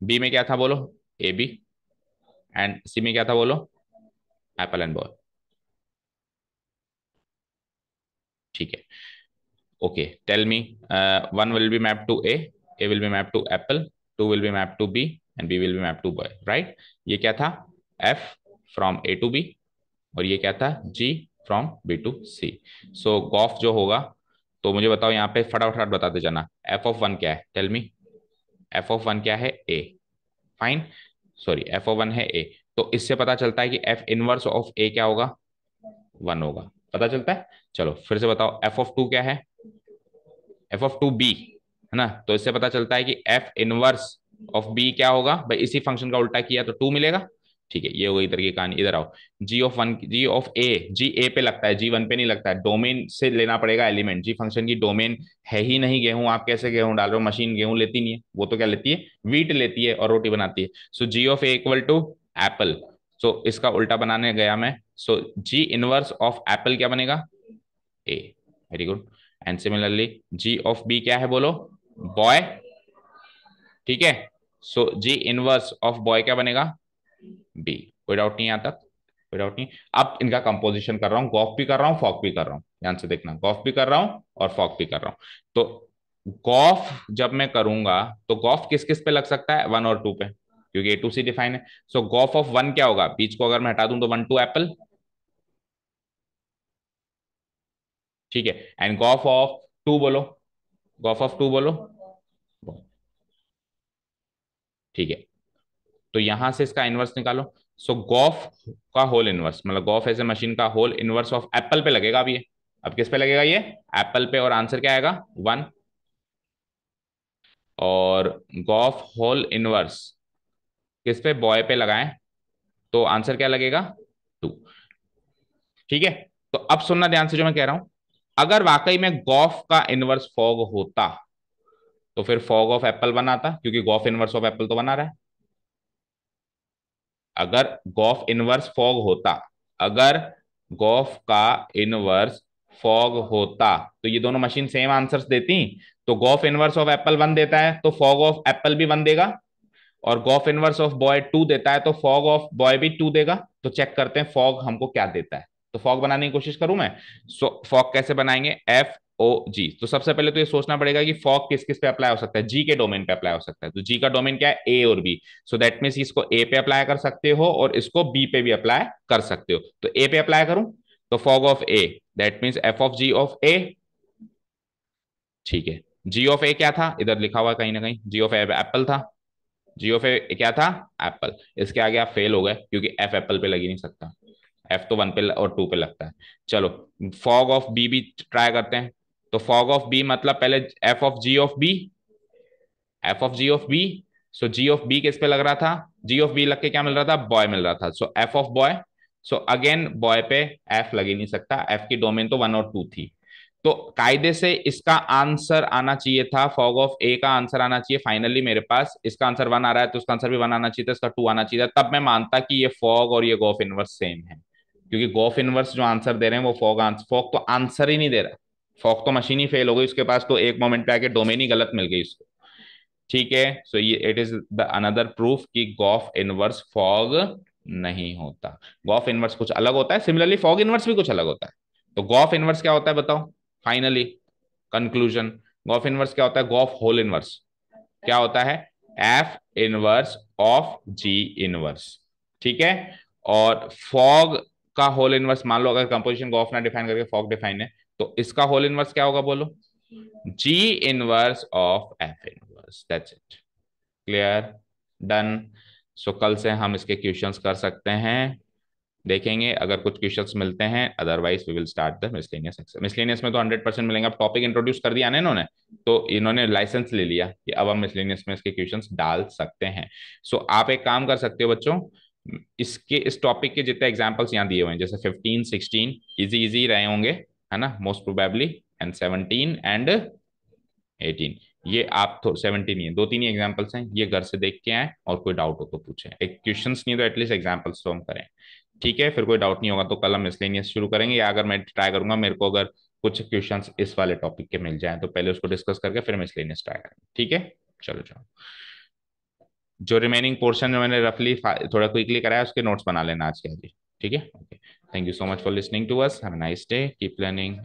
बी में क्या था बोलो, ए बी, एंड सी में क्या था बोलो, एप्पल एंड बॉय। ठीक है, okay, tell me, one will be map to A will be map to apple, two will be map to B and B will be map to boy, right. ये क्या था, F from A to B, और ये क्या था, G from B to C. So gof जो होगा, तो मुझे बताओ यहाँ पे फटाफट बताते जाना, एफ ऑफ वन क्या है, tell me, F of one क्या है, A, fine, sorry F of one है ए, तो इससे पता चलता है कि एफ इनवर्स ऑफ ए क्या होगा, वन होगा, पता चलता है। चलो फिर से बताओ, एफ ऑफ टू क्या है, एफ ऑफ टू बी, है ना, तो इससे पता चलता है कि एफ इनवर्स ऑफ बी क्या होगा, भाई इसी फंक्शन का उल्टा किया तो टू मिलेगा। ठीक है, ये हो गई इधर की कहानी, इधर आओ, जी ऑफ वन, जी ऑफ ए, जी ए पे लगता है, जी वन पे नहीं लगता है, डोमेन से लेना पड़ेगा एलिमेंट, जी फंक्शन की डोमेन है ही नहीं गेहूं, आप कैसे गेहूं डाल रहे हो, मशीन गेहूं लेती नहीं है, वो तो क्या लेती है, वीट लेती है और रोटी बनाती है। So G of A equal to apple, so इसका उल्टा बनाने गया मैं, so G inverse of apple क्या बनेगा, A, very good. And similarly G of B क्या है बोलो, बॉय, ठीक है, so G inverse of boy क्या बनेगा, बी। कोई डाउट नहीं आता, कोई डाउट नहीं। अब इनका कंपोजिशन कर रहा हूँ, गॉफ भी कर रहा हूँ फॉक भी कर रहा हूँ, ध्यान से देखना, गॉफ भी कर रहा हूँ और फॉक भी कर रहा हूँ। तो गॉफ जब मैं करूंगा तो गॉफ किस किस पे लग सकता है, वन और टू पे, क्योंकि ए टू सी डिफाइन है। सो गॉफ ऑफ वन क्या होगा, बीच को अगर मैं हटा दूं तो वन टू एप्पल, ठीक है, एंड गॉफ ऑफ टू बोलो, गॉफ ऑफ टू बोलो, ठीक है, तो यहां से इसका इनवर्स निकालो। सो गॉफ का होल इनवर्स, मतलब गॉफ ऐसे मशीन का होल इनवर्स ऑफ एप्पल पे लगेगा, अब ये, अब किस पे लगेगा ये, एप्पल पे, और आंसर क्या आएगा, वन। और गॉफ होल इनवर्स किस पे, बॉय पे लगाएं, तो आंसर क्या लगेगा, टू। ठीक है, तो अब सुनना ध्यान से जो मैं कह रहा हूं, अगर वाकई में गॉफ का इनवर्स फॉग होता तो फिर फॉग ऑफ एप्पल वन आता, क्योंकि गॉफ इनवर्स ऑफ एप्पल तो बना रहा है। अगर गॉफ इनवर्स फॉग होता, अगर गॉफ का इनवर्स फॉग होता, तो ये दोनों मशीन सेम आंसर्स देती। तो gof inverse of apple one देता है तो फॉग ऑफ एप्पल भी वन देगा, और gof inverse of boy two देता है तो फॉग ऑफ बॉय भी टू देगा। तो चेक करते हैं फॉग हमको क्या देता है। तो फॉग बनाने की कोशिश करूं मैं। सो फॉग कैसे बनाएंगे, FOG। तो सबसे पहले तो ये सोचना पड़ेगा कि फॉग किस किस पे अप्लाई हो सकता है, जी के डोमेन पे अप्लाई हो सकता है। तो जी का डोमेन क्या है, ए और बी। सो दैट मीन्स इसको ए पे अप्लाई कर सकते हो और इसको बी पे भी अप्लाई कर सकते हो। तो ए पे अप्लाई करूं, तो fog of A, that means FOG of A. ठीक है, जी ऑफ ए क्या था, इधर लिखा हुआ कहीं ना कहीं, जी ऑफ एप्पल था। जियो पे क्या था, एप्पल। इसके आगे आप फेल हो गए, क्योंकि एफ एप्पल पे लग ही नहीं सकता। एफ तो वन पे और टू पे लगता है। चलो, फॉग ऑफ बी भी ट्राई करते हैं। तो फॉग ऑफ बी मतलब पहले F of G of B, F of G of B. So G of B किस पे लग रहा था, जी ऑफ बी लग के क्या मिल रहा था, बॉय मिल रहा था। So F of boy. So again boy पे एफ लग ही नहीं सकता, एफ की डोमेन तो वन और टू थी। तो कायदे से इसका आंसर आना चाहिए था, फॉग ऑफ ए का आंसर आना चाहिए। फाइनली मेरे पास इसका आंसर वन आ रहा है, तो उसका आंसर भी वन आना चाहिए था, इसका टू आना चाहिए था। तब मैं मानता कि ये फॉग और ये गॉफ इनवर्स सेम है। क्योंकि गॉफ इनवर्स जो आंसर दे रहे हैं वो फॉग आंसर, फॉग तो आंसर ही नहीं दे रहा। फॉग तो मशीन ही फेल हो गई उसके पास, तो एक मोमेंट पे आके डोमेन ही गलत मिल गई उसको। ठीक है, सो ये it is the another proof कि गॉफ इनवर्स फॉग नहीं होता। गॉफ इनवर्स कुछ अलग होता है, सिमिलरली फॉग इनवर्स भी कुछ अलग होता है। तो गॉफ इनवर्स क्या होता है बताओ, फाइनली कंक्लूजन। गॉफ इनवर्स क्या होता है, गॉफ होल इनवर्स क्या होता है, F inverse of G inverse. ठीक है, और फॉग का होल इनवर्स, मान लो अगर कंपोजिशन गॉफ ना डिफाइन करके फॉग डिफाइन है, तो इसका होल इनवर्स क्या होगा बोलो, G inverse of F inverse. That's it, clear, done. So कल से हम इसके क्वेश्चंस कर सकते हैं, देखेंगे अगर कुछ क्वेश्चंस मिलते हैं, otherwise we will start the miscellaneous exercise. Miscellaneous में तो 100% मिलेंगे। अब टॉपिक इंट्रोड्यूस कर दिया ना इन्होंने, तो इन्होंने लाइसेंस ले लिया कि अब हम मिसलेनियस में इसके क्वेश्चंस डाल सकते हैं। सो आप एक काम कर सकते हो बच्चों, इसके इस टॉपिक के जितने एग्जाम्पल्स यहाँ दिए हुए हैं, जैसे 15 16 इजी इजी रहे होंगे, है ना, मोस्ट प्रोबेबली, एंड 17 एंड 18, ये आप तो 17 नहीं है, दो तीन ही एग्जाम्पल्स हैं, ये घर से देख के आए और कोई डाउट हो तो पूछें। एक क्वेश्चंस नहीं तो एटलीस्ट एग्जाम्पल्स तो हम करें। ठीक है, फिर कोई डाउट नहीं होगा तो कल हम मिसलेनियस शुरू करेंगे, या अगर मैं ट्राई करूंगा मेरे को अगर कुछ क्वेश्चंस इस वाले टॉपिक के मिल जाए तो पहले उसको डिस्कस करके फिर मिसलेनियस ट्राई करेंगे। ठीक है, चलो जाओ। जो रिमेनिंग पोर्शन जो मैंने रफली थोड़ा क्विकली कराया उसके नोट्स बना लेना आज के आज ही। ठीक है, okay. Thank you so much for listening to us, have a nice day, keep learning.